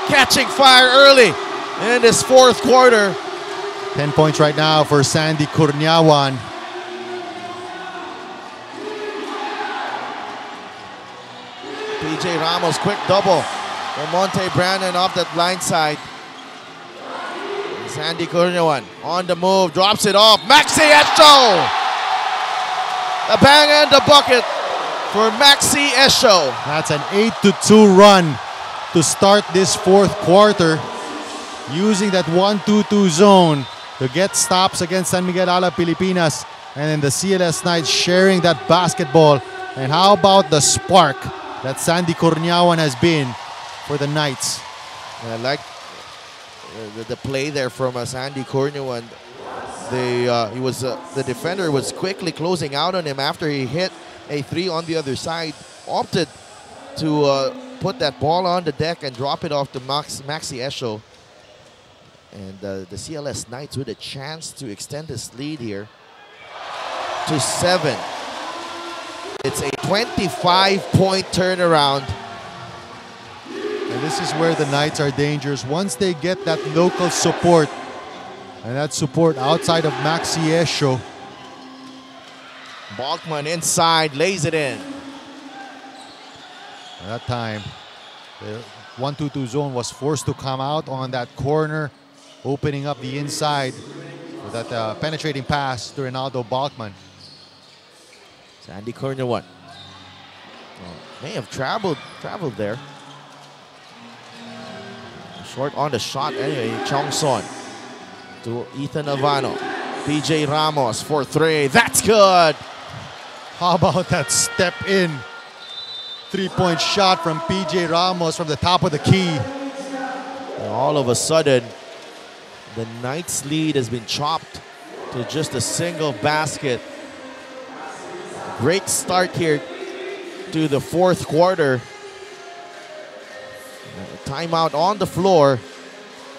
catching fire early in this fourth quarter. 10 points right now for Sandy Kurniawan. PJ Ramos, quick double for Monte Brandon off that blind side. And Sandy Kurniawan on the move, drops it off. Maxi Esho! The bang and the bucket for Maxi Esho. That's an 8-2 run to start this fourth quarter, using that 1-2-2 zone to get stops against San Miguel Alab Pilipinas, and then the CLS Knights sharing that basketball. And how about the spark that Sandy Kurniawan has been for the Knights? I like the play there from Sandy Kurniawan. The defender was quickly closing out on him after he hit a 3 on the other side. Opted to put that ball on the deck and drop it off to Maxi Esho. And the CLS Knights with a chance to extend this lead here to 7. It's a 25-point turnaround. And this is where the Knights are dangerous. Once they get that local support, and that support outside of Maxi Esho. Balkman inside, lays it in. At that time, the 1-2-2 zone was forced to come out on that corner, opening up the inside with that penetrating pass to Ronaldo Balkman. Sandy Kurniawan may have traveled there. Short on the shot anyway. Chongson to Ethan Alvano. PJ Ramos for 3. That's good. How about that step in 3-point shot from PJ Ramos from the top of the key? And all of a sudden, the Knights' lead has been chopped to just a single basket. Great start here to the fourth quarter. Timeout on the floor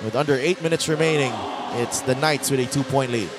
with under 8 minutes remaining. It's the Knights with a 2-point lead.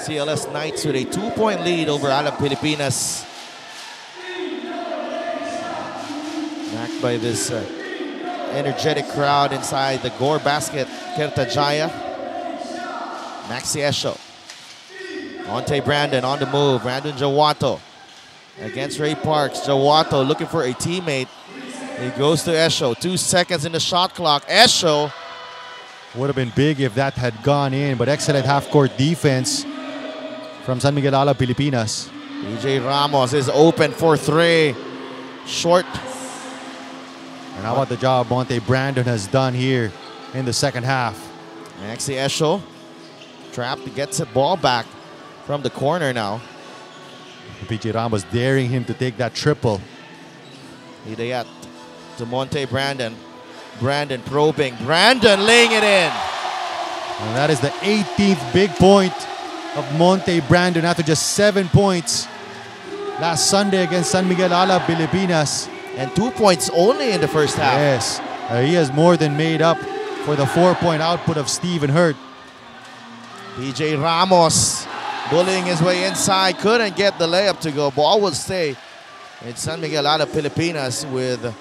CLS Knights with a 2-point lead over Alab Pilipinas. Backed by this energetic crowd inside the Gore basket, Kertajaya. Maxi Esho. Monte Brandon on the move. Brandon Jawato against Ray Parks. Jawato looking for a teammate. He goes to Esho. 2 seconds in the shot clock. Esho. Would have been big if that had gone in, but excellent half-court defense from San Miguel Alab Pilipinas. PJ Ramos is open for 3. Short. And how about the job Monte Brandon has done here in the second half? Maxi Esho trapped, gets the ball back from the corner now. PJ Ramos daring him to take that triple. Hidayat to Monte Brandon. Brandon probing. Brandon laying it in. And that is the 18th big point of Monte Brandon after just 7 points last Sunday against San Miguel Alab Pilipinas. And 2 points only in the first half. Yes, he has more than made up for the 4-point output of Stephen Hurt. PJ Ramos bullying his way inside. Couldn't get the layup to go. Ball will stay in San Miguel Alab Pilipinas with a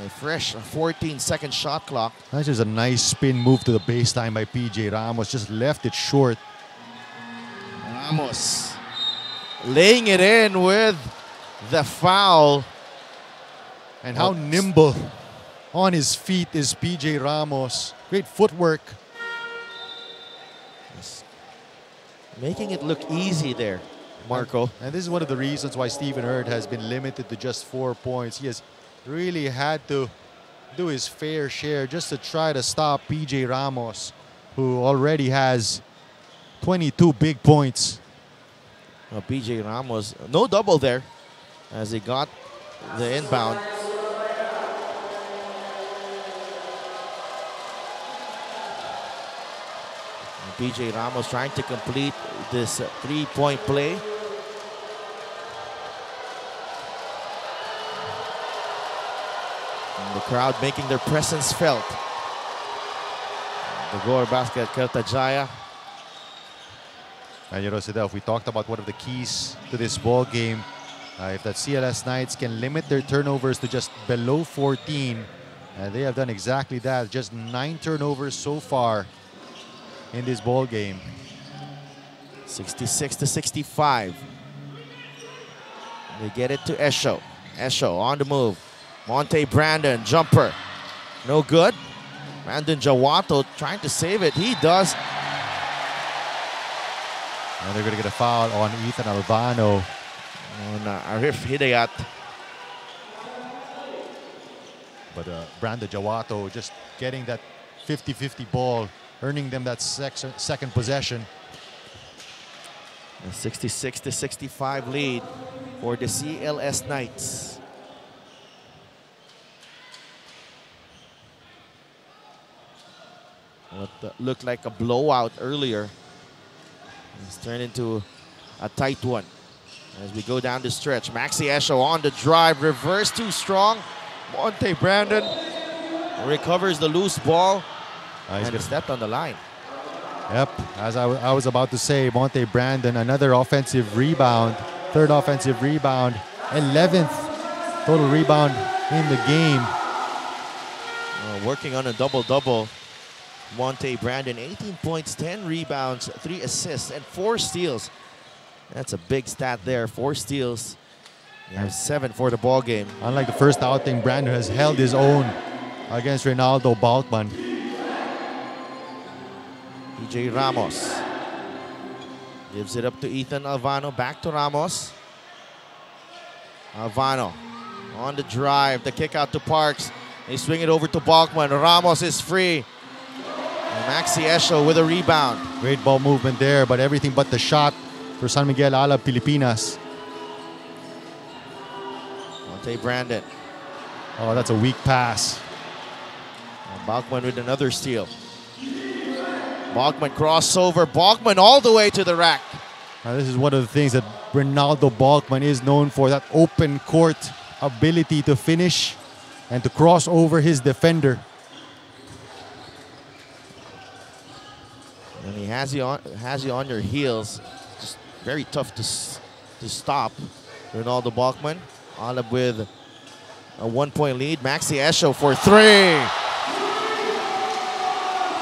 fresh 14-second shot clock. That's just a nice spin move to the baseline by PJ Ramos. Just left it short. Ramos laying it in with the foul. And how nimble on his feet is PJ Ramos. Great footwork. Making it look easy there, Marco. And this is one of the reasons why Stephen Hurt has been limited to just 4 points. He has really had to do his fair share just to try to stop PJ Ramos, who already has 22 big points. Well, PJ Ramos, no double there as he got the inbound. And PJ Ramos trying to complete this 3-point play. And the crowd making their presence felt. The goal basket, Kertajaya. And you know, Sidel, we talked about one of the keys to this ball game. If that CLS Knights can limit their turnovers to just below 14, they have done exactly that. Just 9 turnovers so far in this ball game. 66-65. They get it to Esho. Esho on the move. Monte Brandon, jumper. No good. Brandon Jawato trying to save it. He does. And they're going to get a foul on Ethan Albano. On Arif Hidayat. But Brandon Jawato just getting that 50-50 ball, earning them that second possession. A 66-65 lead for the CLS Knights. What looked like a blowout earlier. It's turned into a tight one. As we go down the stretch, Maxi Esho on the drive, reverse too strong. Monte Brandon recovers the loose ball and stepped on the line. Yep, as I was about to say, Monte Brandon, another offensive rebound, third offensive rebound, 11th total rebound in the game. Working on a double-double. Monte Brandon, 18 points, 10 rebounds, 3 assists, and 4 steals. That's a big stat there, 4 steals. You have 7 for the ball game. Unlike the first outing, Brandon has held his own against Reynaldo Balkman. PJ Ramos gives it up to Ethan Albano, back to Ramos. Albano on the drive, the kick out to Parks. They swing it over to Balkman. Ramos is free. And Maxi Esho with a rebound. Great ball movement there, but everything but the shot for San Miguel Alab Pilipinas. Monte Brandon. Oh, that's a weak pass. And Balkman with another steal. Balkman crossover. Balkman all the way to the rack. Now, this is one of the things that Reynaldo Balkman is known for, that open court ability to finish and to cross over his defender. And he has you on your heels. Just very tough to stop. Reynaldo Balkman. Alab with a 1-point lead. Maxi Esho for 3.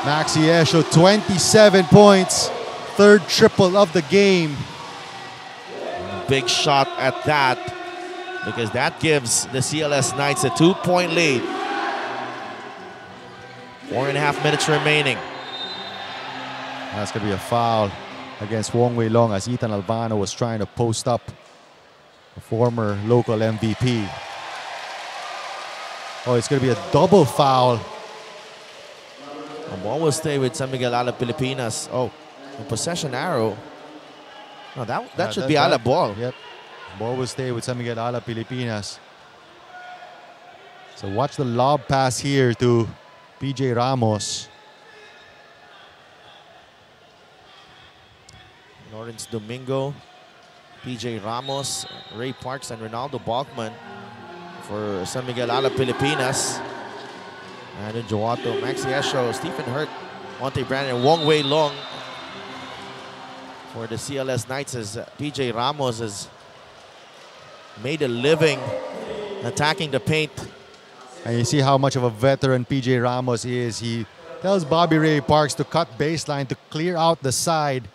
Maxi Esho, 27 points. Third triple of the game. Big shot at that. because that gives the CLS Knights a 2-point lead. 4.5 minutes remaining. That's going to be a foul against Wong Wei Long as Ethan Albano was trying to post up a former local MVP. Oh, it's going to be a double foul. The ball will stay with San Miguel Alab Pilipinas. Oh, a possession arrow. No, that should be Alab ball. Yep. Ball will stay with San Miguel Alab Pilipinas. So watch the lob pass here to PJ Ramos. Lawrence Domingo, PJ Ramos, Ray Parks, and Ronaldo Balkman for San Miguel Alab Pilipinas. And in Joato, Maxi Esho, Stephen Hurt, Monte Brandon, and Wong Wei Long for the CLS Knights, as PJ Ramos has made a living attacking the paint. And you see how much of a veteran PJ Ramos is. He tells Bobby Ray Parks to cut baseline, to clear out the side,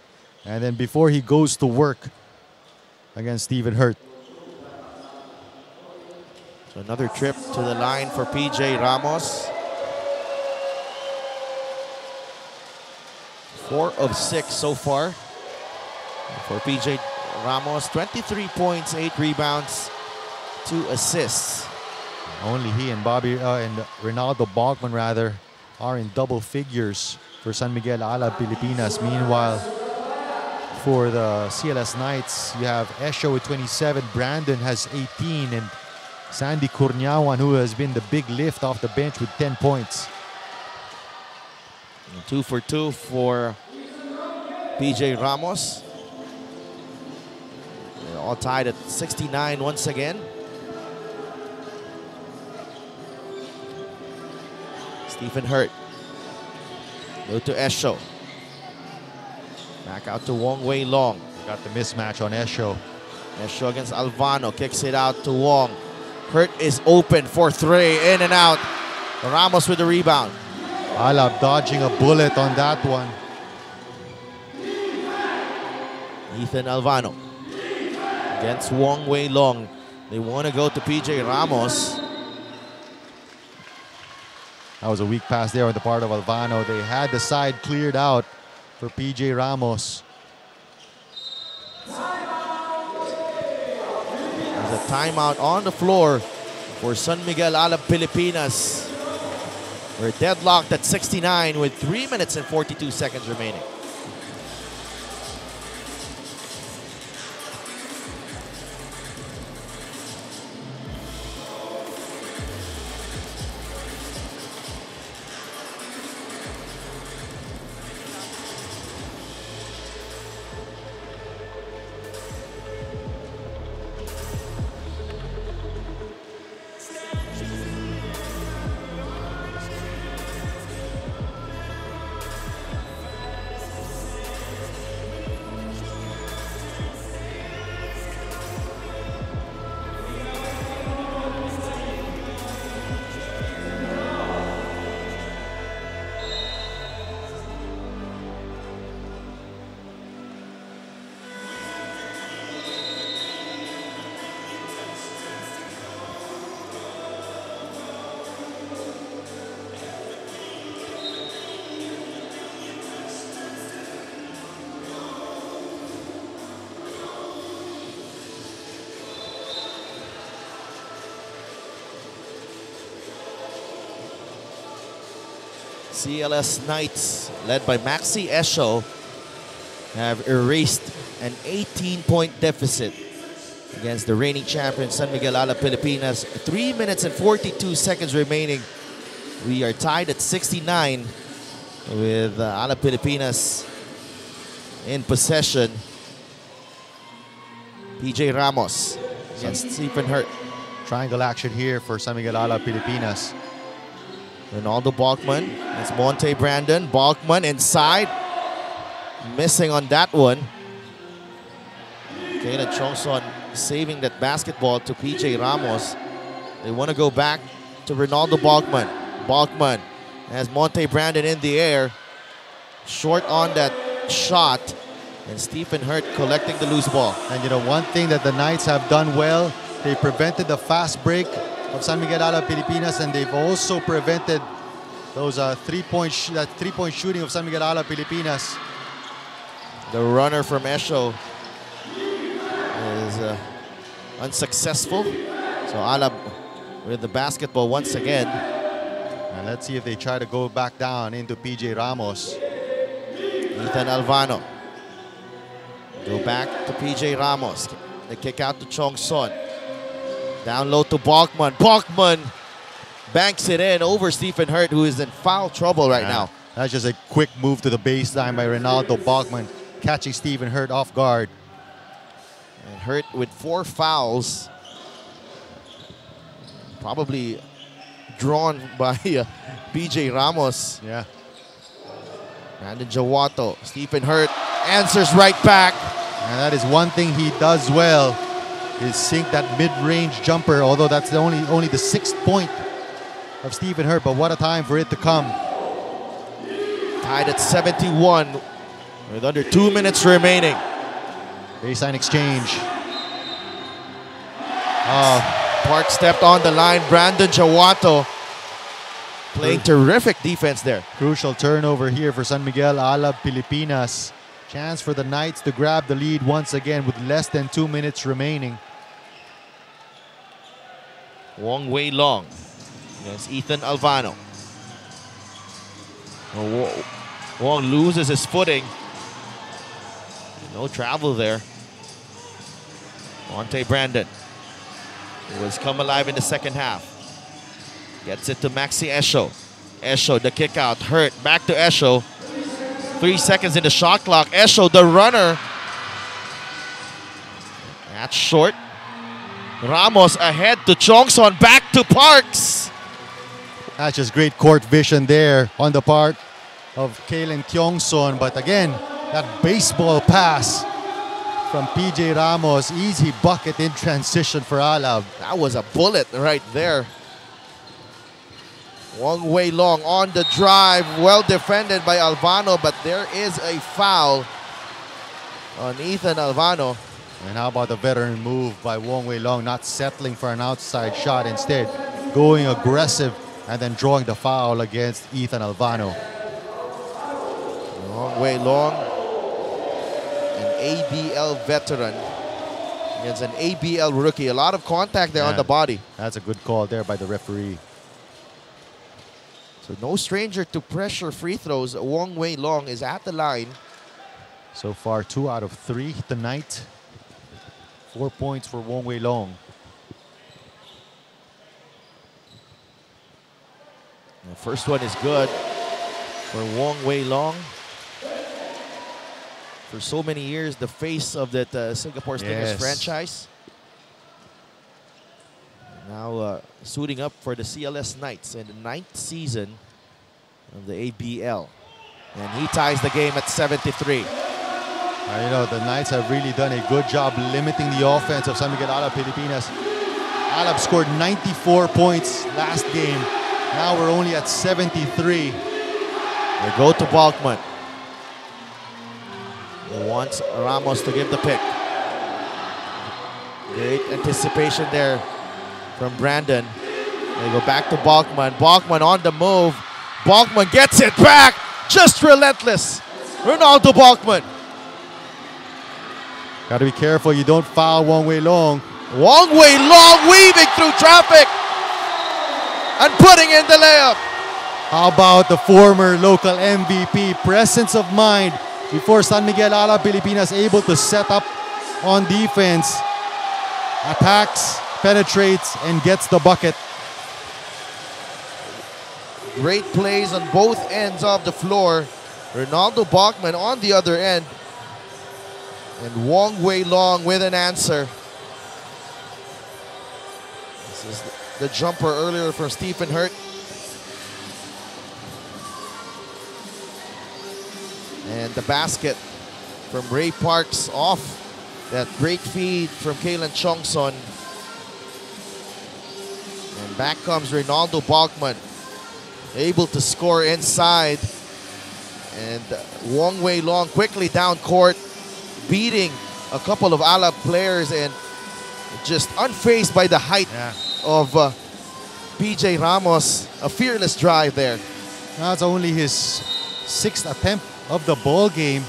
and then before he goes to work against Stephen Hurt. So another trip to the line for PJ Ramos. 4 of 6 so far for PJ Ramos. 23 points, 8 rebounds, 2 assists. Only he and Ronaldo Balkman rather are in double figures for San Miguel Alab Pilipinas. Meanwhile, for the CLS Knights, you have Esho with 27, Brandon has 18, and Sandy Corniawan, who has been the big lift off the bench, with 10 points. 2 for 2 for PJ Ramos. They're all tied at 69 once again. Stephen Hurt. Go to Esho. Back out to Wong Wei Long. You got the mismatch on Esho. Esho against Albano. Kicks it out to Wong. Hurt is open for 3. In and out. Ramos with the rebound. Alab dodging a bullet on that one. Ethan Albano against Wong Wei Long. They want to go to PJ Ramos. That was a weak pass there on the part of Albano. They had the side cleared out for PJ Ramos. There's a timeout on the floor for San Miguel Alab Pilipinas. We're deadlocked at 69 with 3 minutes and 42 seconds remaining. CLS Knights, led by Maxi Esho, have erased an 18-point deficit against the reigning champion San Miguel Alab Pilipinas. 3 minutes and 42 seconds remaining. We are tied at 69 with Alab Pilipinas in possession. PJ Ramos against Stephen Hurt. Triangle action here for San Miguel Alab Pilipinas. Ronaldo Balkman. It's Monte Brandon. Balkman inside. Missing on that one. Kayla Chongson saving that basketball to PJ Ramos. They want to go back to Ronaldo Balkman. Balkman has Monte Brandon in the air. Short on that shot. And Stephen Hurt collecting the loose ball. And you know, one thing that the Knights have done well They prevented the fast break of San Miguel Alab Pilipinas, and they've also prevented those three-point shooting of San Miguel Alab Pilipinas. The runner from Esho is unsuccessful. So Alab with the basketball once again. And let's see if they try to go back down into PJ Ramos. Ethan Alvano. Go back to PJ Ramos. They kick out to Chong Son. Down low to Balkman. Balkman banks it in over Stephen Hurt, who is in foul trouble right now. That's just a quick move to the baseline by Ronaldo Balkman, catching Stephen Hurt off guard. And Hurt with 4 fouls. Probably drawn by PJ Ramos. Yeah. Brandon Jawato. Stephen Hurt answers right back. And that is one thing he does well, is sink that mid-range jumper, although that's only the 6th point of Stephen Hurt, but what a time for it to come. Tied at 71 with under 2 minutes remaining. Baseline exchange. Park stepped on the line. Brandon Jawato playing terrific defense there. Crucial turnover here for San Miguel Alab Pilipinas. Chance for the Knights to grab the lead once again with less than 2 minutes remaining. Wong Wei Long against Ethan Alvano. Wong loses his footing. No travel there. Monte Brandon was come alive in the second half. Gets it to Maxi Esho. Esho, the kick out. Hurt. Back to Esho. 3 seconds in the shot clock. Esho, the runner. That's short. Ramos ahead to Chongson. Back to Parks. That's just great court vision there on the part of Kalen Tiongson. But again, that baseball pass from PJ Ramos. Easy bucket in transition for Alab. That was a bullet right there. Wong Wei Long on the drive. Well defended by Alvano, but there is a foul on Ethan Alvano. And how about the veteran move by Wong Wei Long, not settling for an outside shot, instead going aggressive and then drawing the foul against Ethan Alvano. Wong Wei Long, an ABL veteran against an ABL rookie. A lot of contact there on the body. That's a good call there by the referee. So no stranger to pressure free throws. Wong Wei Long is at the line. So far, 2 out of 3 tonight. 4 points for Wong Wei Long. The first one is good for Wong Wei Long. For so many years, the face of that Singapore Stingers franchise. Now suiting up for the CLS Knights in the 9th season of the ABL. And he ties the game at 73. You know, the Knights have really done a good job limiting the offense of San Miguel Alab Pilipinas. Alab scored 94 points last game. Now we're only at 73. They go to Balkman. He wants Ramos to give the pick. Great anticipation there from Brandon. They go back to Balkman. Balkman on the move. Balkman gets it back. Just relentless. Ronaldo Balkman. Got to be careful you don't foul Wong Wei Long. Wong Wei Long weaving through traffic and putting in the layup. How about the former local MVP? Presence of mind before San Miguel Alab Pilipinas able to set up on defense. Attacks, penetrates, and gets the bucket. Great plays on both ends of the floor. Ronaldo Balkman on the other end. And Wong Wei Long with an answer. This is the jumper earlier from Stephen Hurt. And the basket from Ray Parks off that great feed from Kalen Chongson. And back comes Ronaldo Balkman, able to score inside. And Wong Wei Long quickly down court, beating a couple of Alab players and just unfazed by the height of PJ Ramos. A fearless drive there. That's only his 6th attempt of the ball game.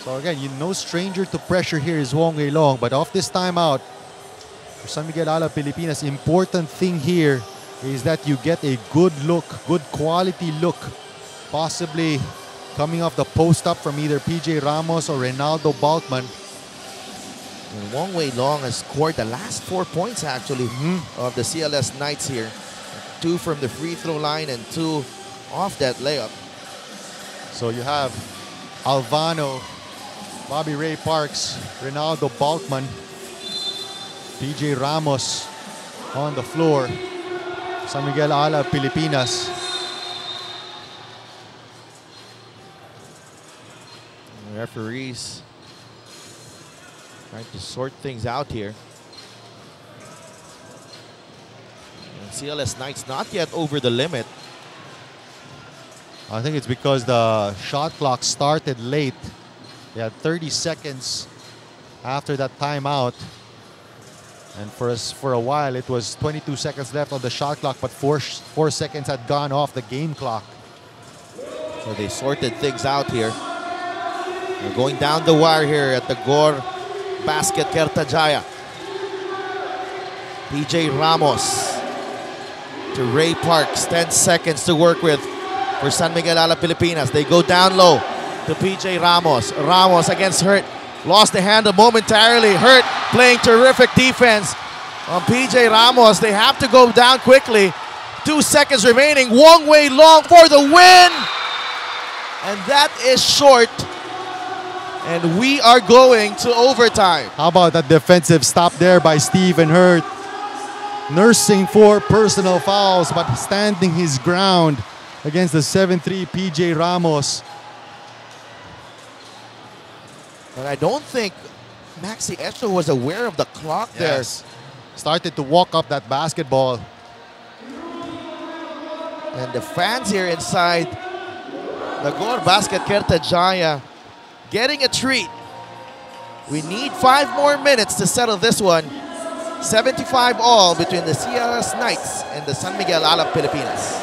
So again, no stranger to pressure here is Wong Wei Long. But off this timeout, for San Miguel Alab Pilipinas, important thing here is that you get a good look, good quality look, possibly coming off the post-up from either PJ Ramos or Reynaldo Balkman. And Wong Wei Long has scored the last 4 points actually of the CLS Knights here. 2 from the free throw line and 2 off that layup. So you have Alvano, Bobby Ray Parks, Reynaldo Balkman, PJ Ramos on the floor. San Miguel Alab Pilipinas. Referees trying to sort things out here. And CLS Knights not yet over the limit. I think it's because the shot clock started late. They had 30 seconds after that timeout. And for a while, it was 22 seconds left on the shot clock, but 4 seconds had gone off the game clock. So they sorted things out here. We're going down the wire here at the Gore Basket Kertajaya. PJ Ramos to Ray Parks. 10 seconds to work with for San Miguel Alab Pilipinas. They go down low to PJ Ramos. Ramos against Hurt. Lost the handle momentarily. Hurt playing terrific defense on PJ Ramos. They have to go down quickly. 2 seconds remaining. Wong Wei Long for the win. And that is short. And we are going to overtime. How about that defensive stop there by Stephen Hurt? Nursing 4 personal fouls, but standing his ground against the 7'3" PJ Ramos. But I don't think Maxi Esho was aware of the clock there. Started to walk up that basketball. And the fans here inside the Gore Basket Kertajaya getting a treat. We need 5 more minutes to settle this one. 75 all between the CLS Knights and the San Miguel Alab Pilipinas.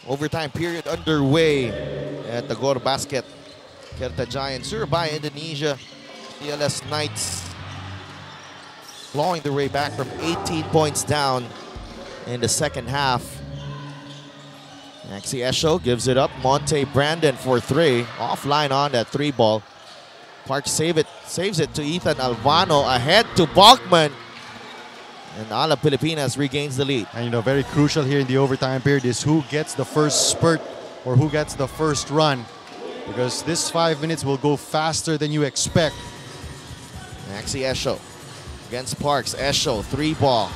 Overtime period underway at the Gore Basket Kertajaya in Surabaya, Indonesia. CLS Knights clawing their way back from 18 points down in the second half. Maxi Esho gives it up. Monte Brandon for 3. Offline on that 3 ball. Park saves it to Ethan Alvano. Ahead to Balkman. And Alab Pilipinas regains the lead. And very crucial here in the overtime period is who gets the first spurt or who gets the first run. Because this 5 minutes will go faster than you expect. Maxi Esho against Parks. Esho, 3-ball.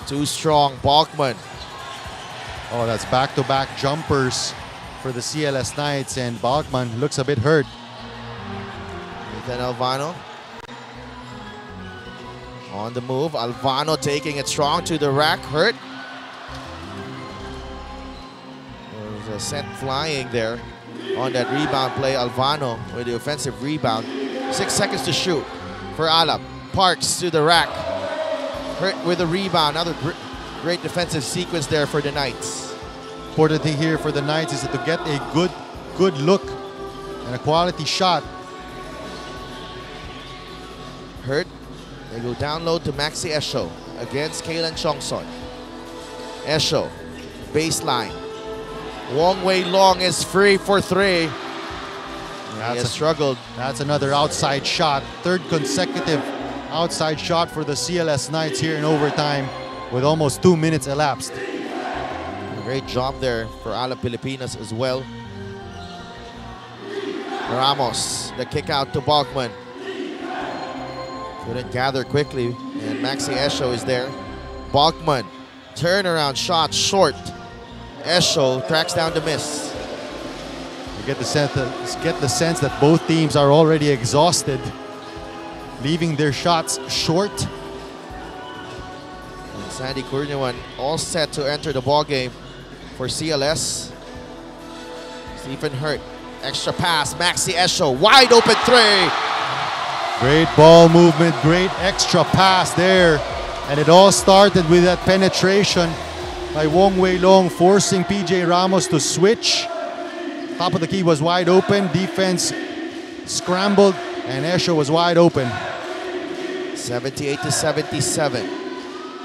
Too strong. Balkman. Oh, that's back-to-back jumpers for the CLS Knights, and Balkman looks a bit hurt. Ethan Alvano on the move. Alvano taking it strong to the rack. Hurt. There's a set flying there on that rebound play. Alvano with the offensive rebound. 6 seconds to shoot for Alab. Parks to the rack. Hurt with a rebound. Another great defensive sequence there for the Knights. Important thing here for the Knights is to get a good look and a quality shot. Hurt. They go down low to Maxi Esho against Kalen Chongson. Esho, baseline. Wong Wei Long is free for 3. He has struggled. That's another outside shot. 3rd consecutive outside shot for the CLS Knights here in overtime with almost 2 minutes elapsed. Great job there for Alab Pilipinas as well. Ramos, the kick out to Balkman. Couldn't gather quickly, and Maxi Esho is there. Balkman, turnaround shot short. Esho tracks down the miss. You get the sense that both teams are already exhausted, leaving their shots short. And Sandy Kurniawan all set to enter the ball game for CLS. Stephen Hurt, extra pass. Maxi Esho, wide open 3. Great ball movement, great extra pass there. And it all started with that penetration by Wong Wei Long, forcing PJ Ramos to switch. Top of the key was wide open. Defense scrambled, and Esho was wide open. 78-77.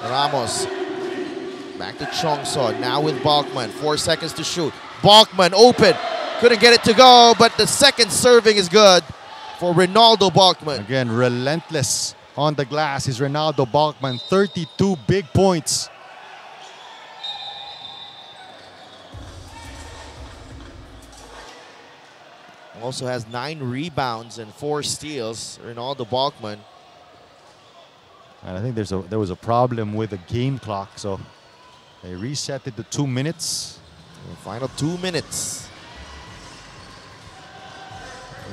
Ramos back to Chongson. Now with Balkman. 4 seconds to shoot. Balkman open. Couldn't get it to go, but the second serving is good for Ronaldo Balkman. Again, relentless on the glass is Ronaldo Balkman. 32 big points. Also has 9 rebounds and 4 steals. Ronaldo Balkman. And I think there was a problem with the game clock, so they reset it to 2 minutes. The final 2 minutes.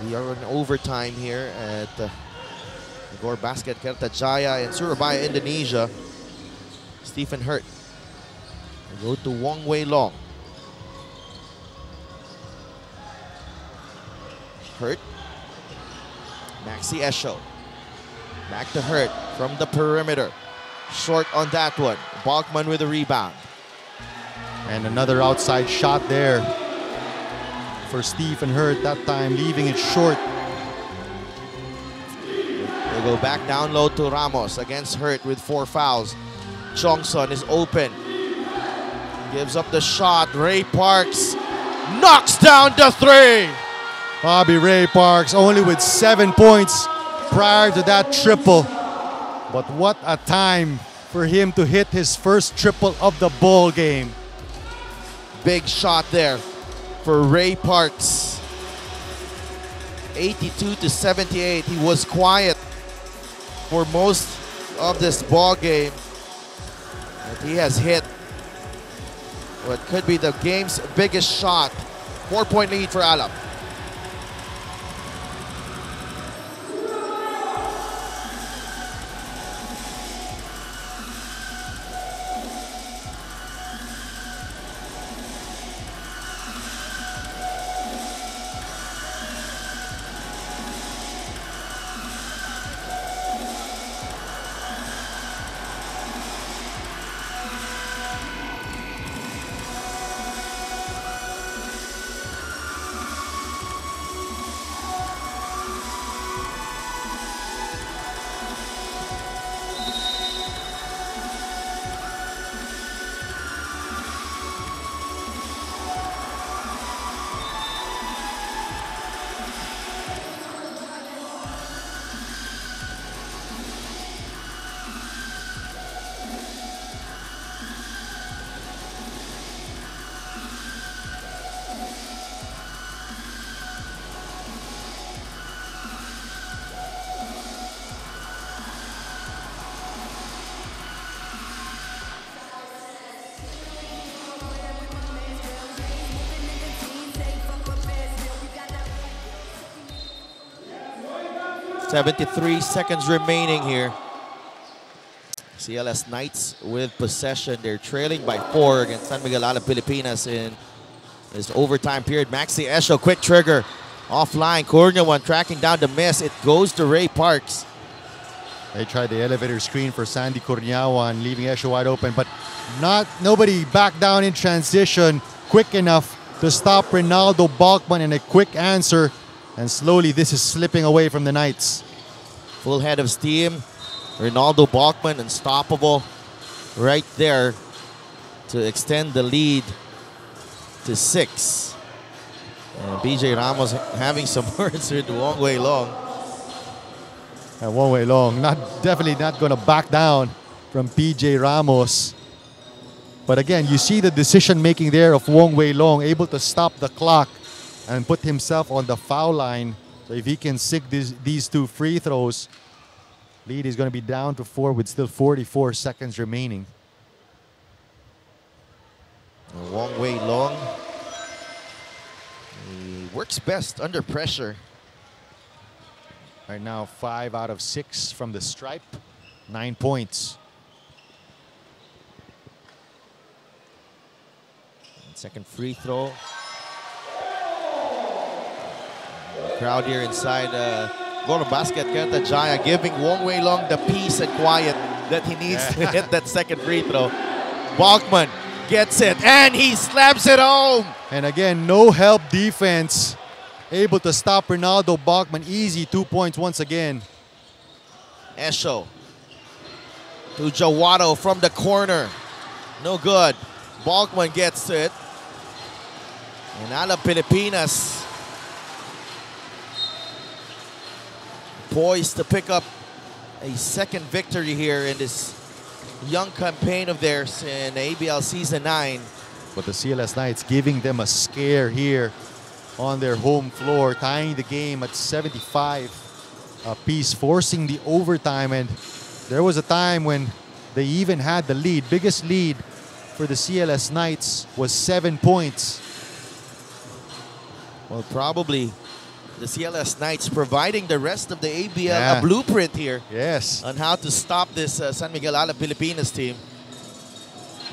We are in overtime here at the Gore Basket Kertajaya in Surabaya, Indonesia. Stephen Hurt. We go to Wong Wei Long. Hurt. Maxi Esho. Back to Hurt from the perimeter. Short on that one. Balkman with a rebound. And another outside shot there for Stephen Hurt, that time leaving it short. They go back down low to Ramos against Hurt with 4 fouls. Chongson is open. Gives up the shot. Ray Parks knocks down the 3. Bobby Ray Parks only with 7 points prior to that triple. But what a time for him to hit his first triple of the ball game. Big shot there for Ray Parks. 82-78. He was quiet for most of this ball game. But he has hit what could be the game's biggest shot. 4-point lead for Alab. 73 seconds remaining here. CLS Knights with possession. They're trailing by 4 against San Miguel Alab Pilipinas in this overtime period. Maxi Esho, quick trigger. Offline, Cornyawan tracking down the miss. It goes to Ray Parks. They tried the elevator screen for Sandy Cornyawan, leaving Esho wide open, but nobody back down in transition quick enough to stop Ronaldo Balkman in a quick answer. And slowly this is slipping away from the Knights. Full head of steam. Ronaldo Balkman unstoppable right there to extend the lead to 6. And BJ Ramos having some words with Wong Wei Long. And Wong Wei Long definitely not going to back down from PJ Ramos. But again, you see the decision making there of Wong Wei Long, able to stop the clock and put himself on the foul line. So if he can sink these 2 free throws, lead is going to be down to 4 with still 44 seconds remaining. Wong Wei Long, he works best under pressure. Right now, 5 out of 6 from the stripe, 9 points. Second free throw. Crowd here inside Golden Basket, Kertajaya giving Wong Wei Long the peace and quiet that he needs to hit that second free throw. Balkman gets it and he slaps it home. And again, no help defense. Able to stop Ronaldo Balkman. Easy 2 points once again. Esho to Jawado from the corner. No good. Balkman gets it. And Alab Pilipinas poised to pick up a second victory here in this young campaign of theirs in ABL Season 9. But the CLS Knights giving them a scare here on their home floor, tying the game at 75 apiece, forcing the overtime. And there was a time when they even had the lead. Biggest lead for the CLS Knights was 7 points. Well, probably the CLS Knights providing the rest of the ABL a blueprint here. Yes. On how to stop this San Miguel Alab Pilipinas team.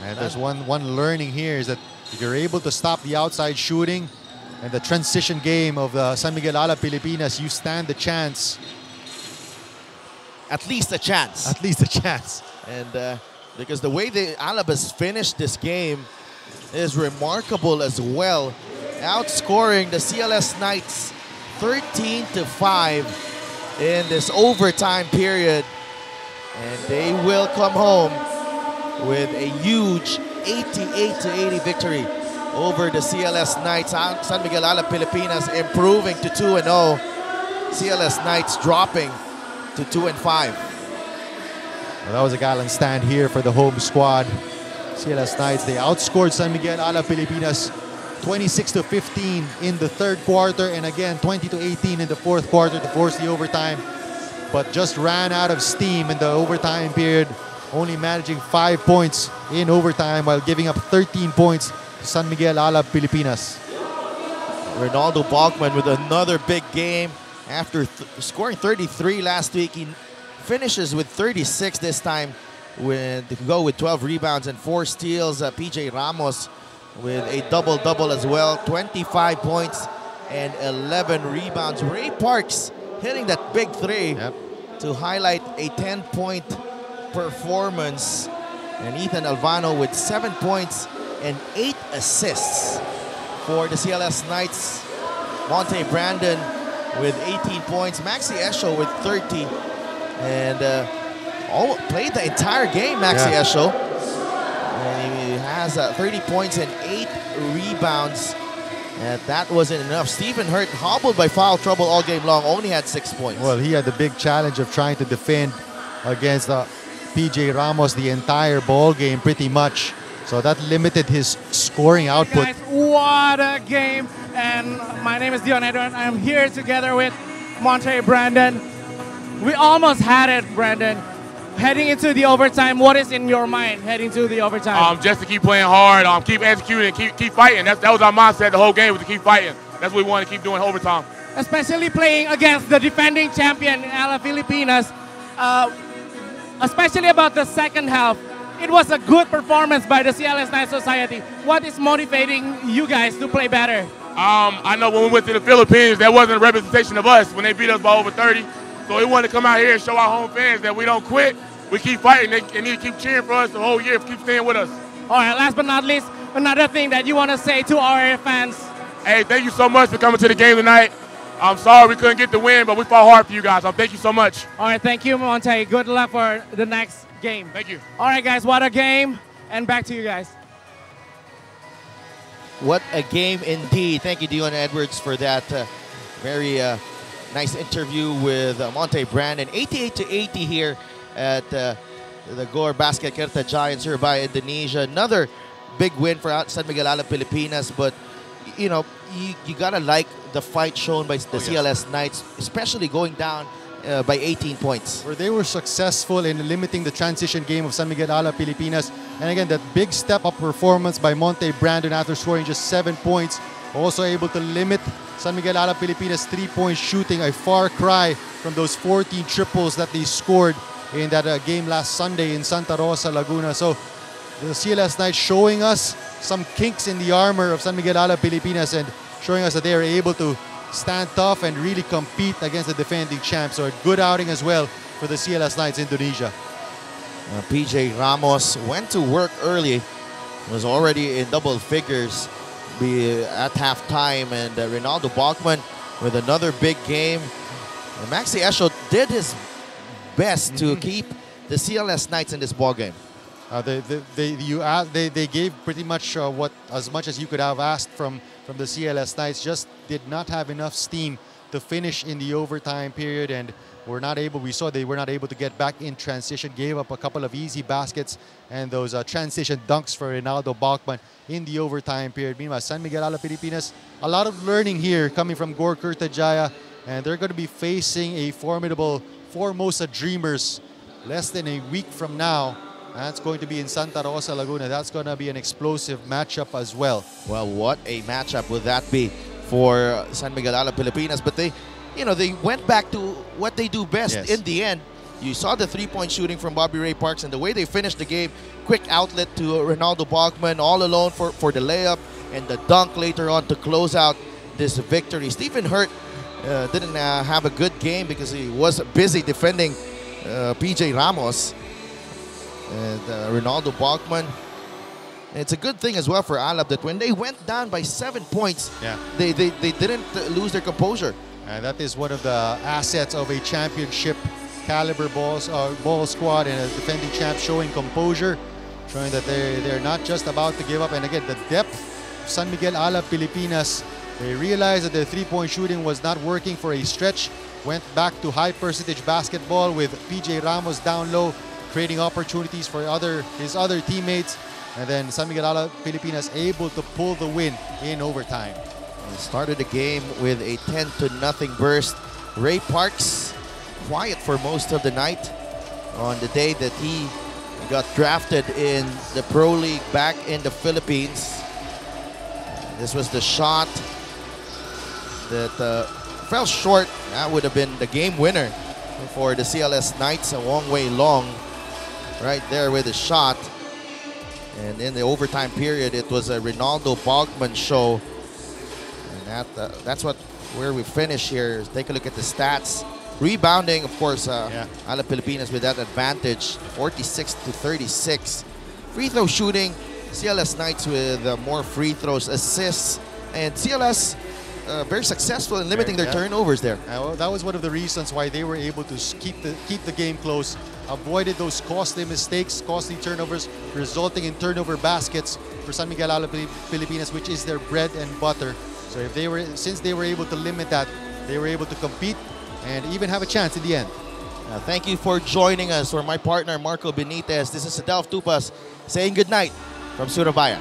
And there's one learning here is that if you're able to stop the outside shooting and the transition game of the San Miguel Alab Pilipinas, you stand a chance. At least a chance. At least a chance. And because the way the Alab has finished this game is remarkable as well. Outscoring the CLS Knights 13-5 in this overtime period. And they will come home with a huge 88-80 victory over the CLS Knights. San Miguel Alab Pilipinas improving to 2-0. CLS Knights dropping to 2-5. Well, that was a gallant stand here for the home squad. CLS Knights, they outscored San Miguel Alab Pilipinas 26-15 in the third quarter, and again 20-18 in the fourth quarter to force the overtime. But just ran out of steam in the overtime period, only managing 5 points in overtime while giving up 13 points to San Miguel Alab Pilipinas. Ronaldo Balkman with another big game. After scoring 33 last week, he finishes with 36 this time. To go with 12 rebounds and 4 steals. PJ Ramos with a double-double as well. 25 points and 11 rebounds. Ray Parks hitting that big 3 to highlight a 10-point performance. And Ethan Alvano with 7 points and 8 assists for the CLS Knights. Monte Brandon with 18 points. Maxi Esho with 30. And played the entire game, Maxi Esho. And he has 30 points and 8 rebounds. And that wasn't enough. Stephen Hurt, hobbled by foul trouble all game long, only had 6 points. Well, he had the big challenge of trying to defend against PJ Ramos the entire ball game pretty much. So that limited his scoring output. Guys, what a game. And my name is Dion Edward. I'm here together with Monte Brandon. We almost had it, Brandon. Heading into the overtime, what is in your mind heading to the overtime? Just to keep playing hard, keep executing, keep fighting. That was our mindset the whole game, was to keep fighting. That's what we want to keep doing overtime. especially playing against the defending champion Alab Pilipinas, especially about the second half. It was a good performance by the CLS Knights Society. What is motivating you guys to play better? I know when we went to the Philippines, that wasn't a representation of us when they beat us by over 30. So we wanted to come out here and show our home fans that we don't quit. We keep fighting. They need to keep cheering for us the whole year, keep staying with us. All right, last but not least, another thing that you want to say to our fans. Hey, thank you so much for coming to the game tonight. I'm sorry we couldn't get the win, but we fought hard for you guys. So thank you so much. All right, thank you, Monte. Good luck for the next game. Thank you. All right, guys, what a game. And back to you guys. What a game indeed. Thank you, Dion Edwards, for that very nice interview with Monte Brandon. 88-80 here at the Gore Basket Kertajaya in Surabaya, Indonesia. Another big win for San Miguel Alab Pilipinas, but you know, you gotta like the fight shown by the CLS Knights, especially going down by 18 points. Where they were successful in limiting the transition game of San Miguel Alab Pilipinas. And again, that big step-up performance by Monte Brandon after scoring just 7 points. Also able to limit San Miguel Alab Pilipinas' three-point shooting, a far cry from those 14 triples that they scored in that game last Sunday in Santa Rosa, Laguna. So the CLS Knights showing us some kinks in the armor of San Miguel Alab Pilipinas and showing us that they are able to stand tough and really compete against the defending champs. So a good outing as well for the CLS Knights Indonesia. PJ Ramos went to work early, was already in double figures at halftime, and Ronaldo Bachman with another big game. And Maxi Esho did his best to keep the CLS Knights in this ball game. They gave pretty much as much as you could have asked from the CLS Knights. Just did not have enough steam to finish in the overtime period, and we saw they were not able to get back in transition. Gave up a couple of easy baskets and those transition dunks for Ronaldo Bachman in the overtime period. Meanwhile, San Miguel Alab Pilipinas, a lot of learning here coming from Gore Kertajaya, and they're going to be facing a formidable Formosa Dreamers less than a week from now. That's going to be in Santa Rosa, Laguna. That's going to be an explosive matchup as well. Well, what a matchup would that be for San Miguel Alab Pilipinas? But they went back to what they do best. Yes. In the end, you saw the three-point shooting from Bobby Ray Parks and the way they finished the game. Quick outlet to Ronaldo Bachman, all alone for the layup and the dunk later on to close out this victory. Stephen Hurt didn't have a good game because he was busy defending PJ Ramos. And Ronaldo Bachman. It's a good thing as well for Alab that when they went down by 7 points, they didn't lose their composure. And that is one of the assets of a championship caliber ball squad and a defending champ, showing composure, showing that they're not just about to give up. And again, the depth of San Miguel Alab Pilipinas, they realized that their three-point shooting was not working for a stretch, went back to high percentage basketball with PJ Ramos down low, creating opportunities for his other teammates, and then San Miguel Alab Pilipinas able to pull the win in overtime. Started the game with a 10-0 burst. Ray Parks quiet for most of the night on the day that he got drafted in the Pro League back in the Philippines. This was the shot that fell short. That would have been the game winner for the CLS Knights. A long way long right there with the shot. And in the overtime period, it was a Ronaldo Bachman show. And that's where we finish here. Take a look at the stats. Rebounding, of course, Alab Pilipinas with that advantage, 46-36. Free throw shooting, CLS Knights with more free throws, assists, and CLS very successful in limiting their turnovers there. Well, that was one of the reasons why they were able to keep the game close, avoided those costly mistakes, costly turnovers, resulting in turnover baskets for San Miguel Alab Pilipinas, which is their bread and butter. So since they were able to limit that, they were able to compete and even have a chance in the end. Thank you for joining us. For my partner, Marco Benitez, this is Adelph Tupas saying good night from Surabaya.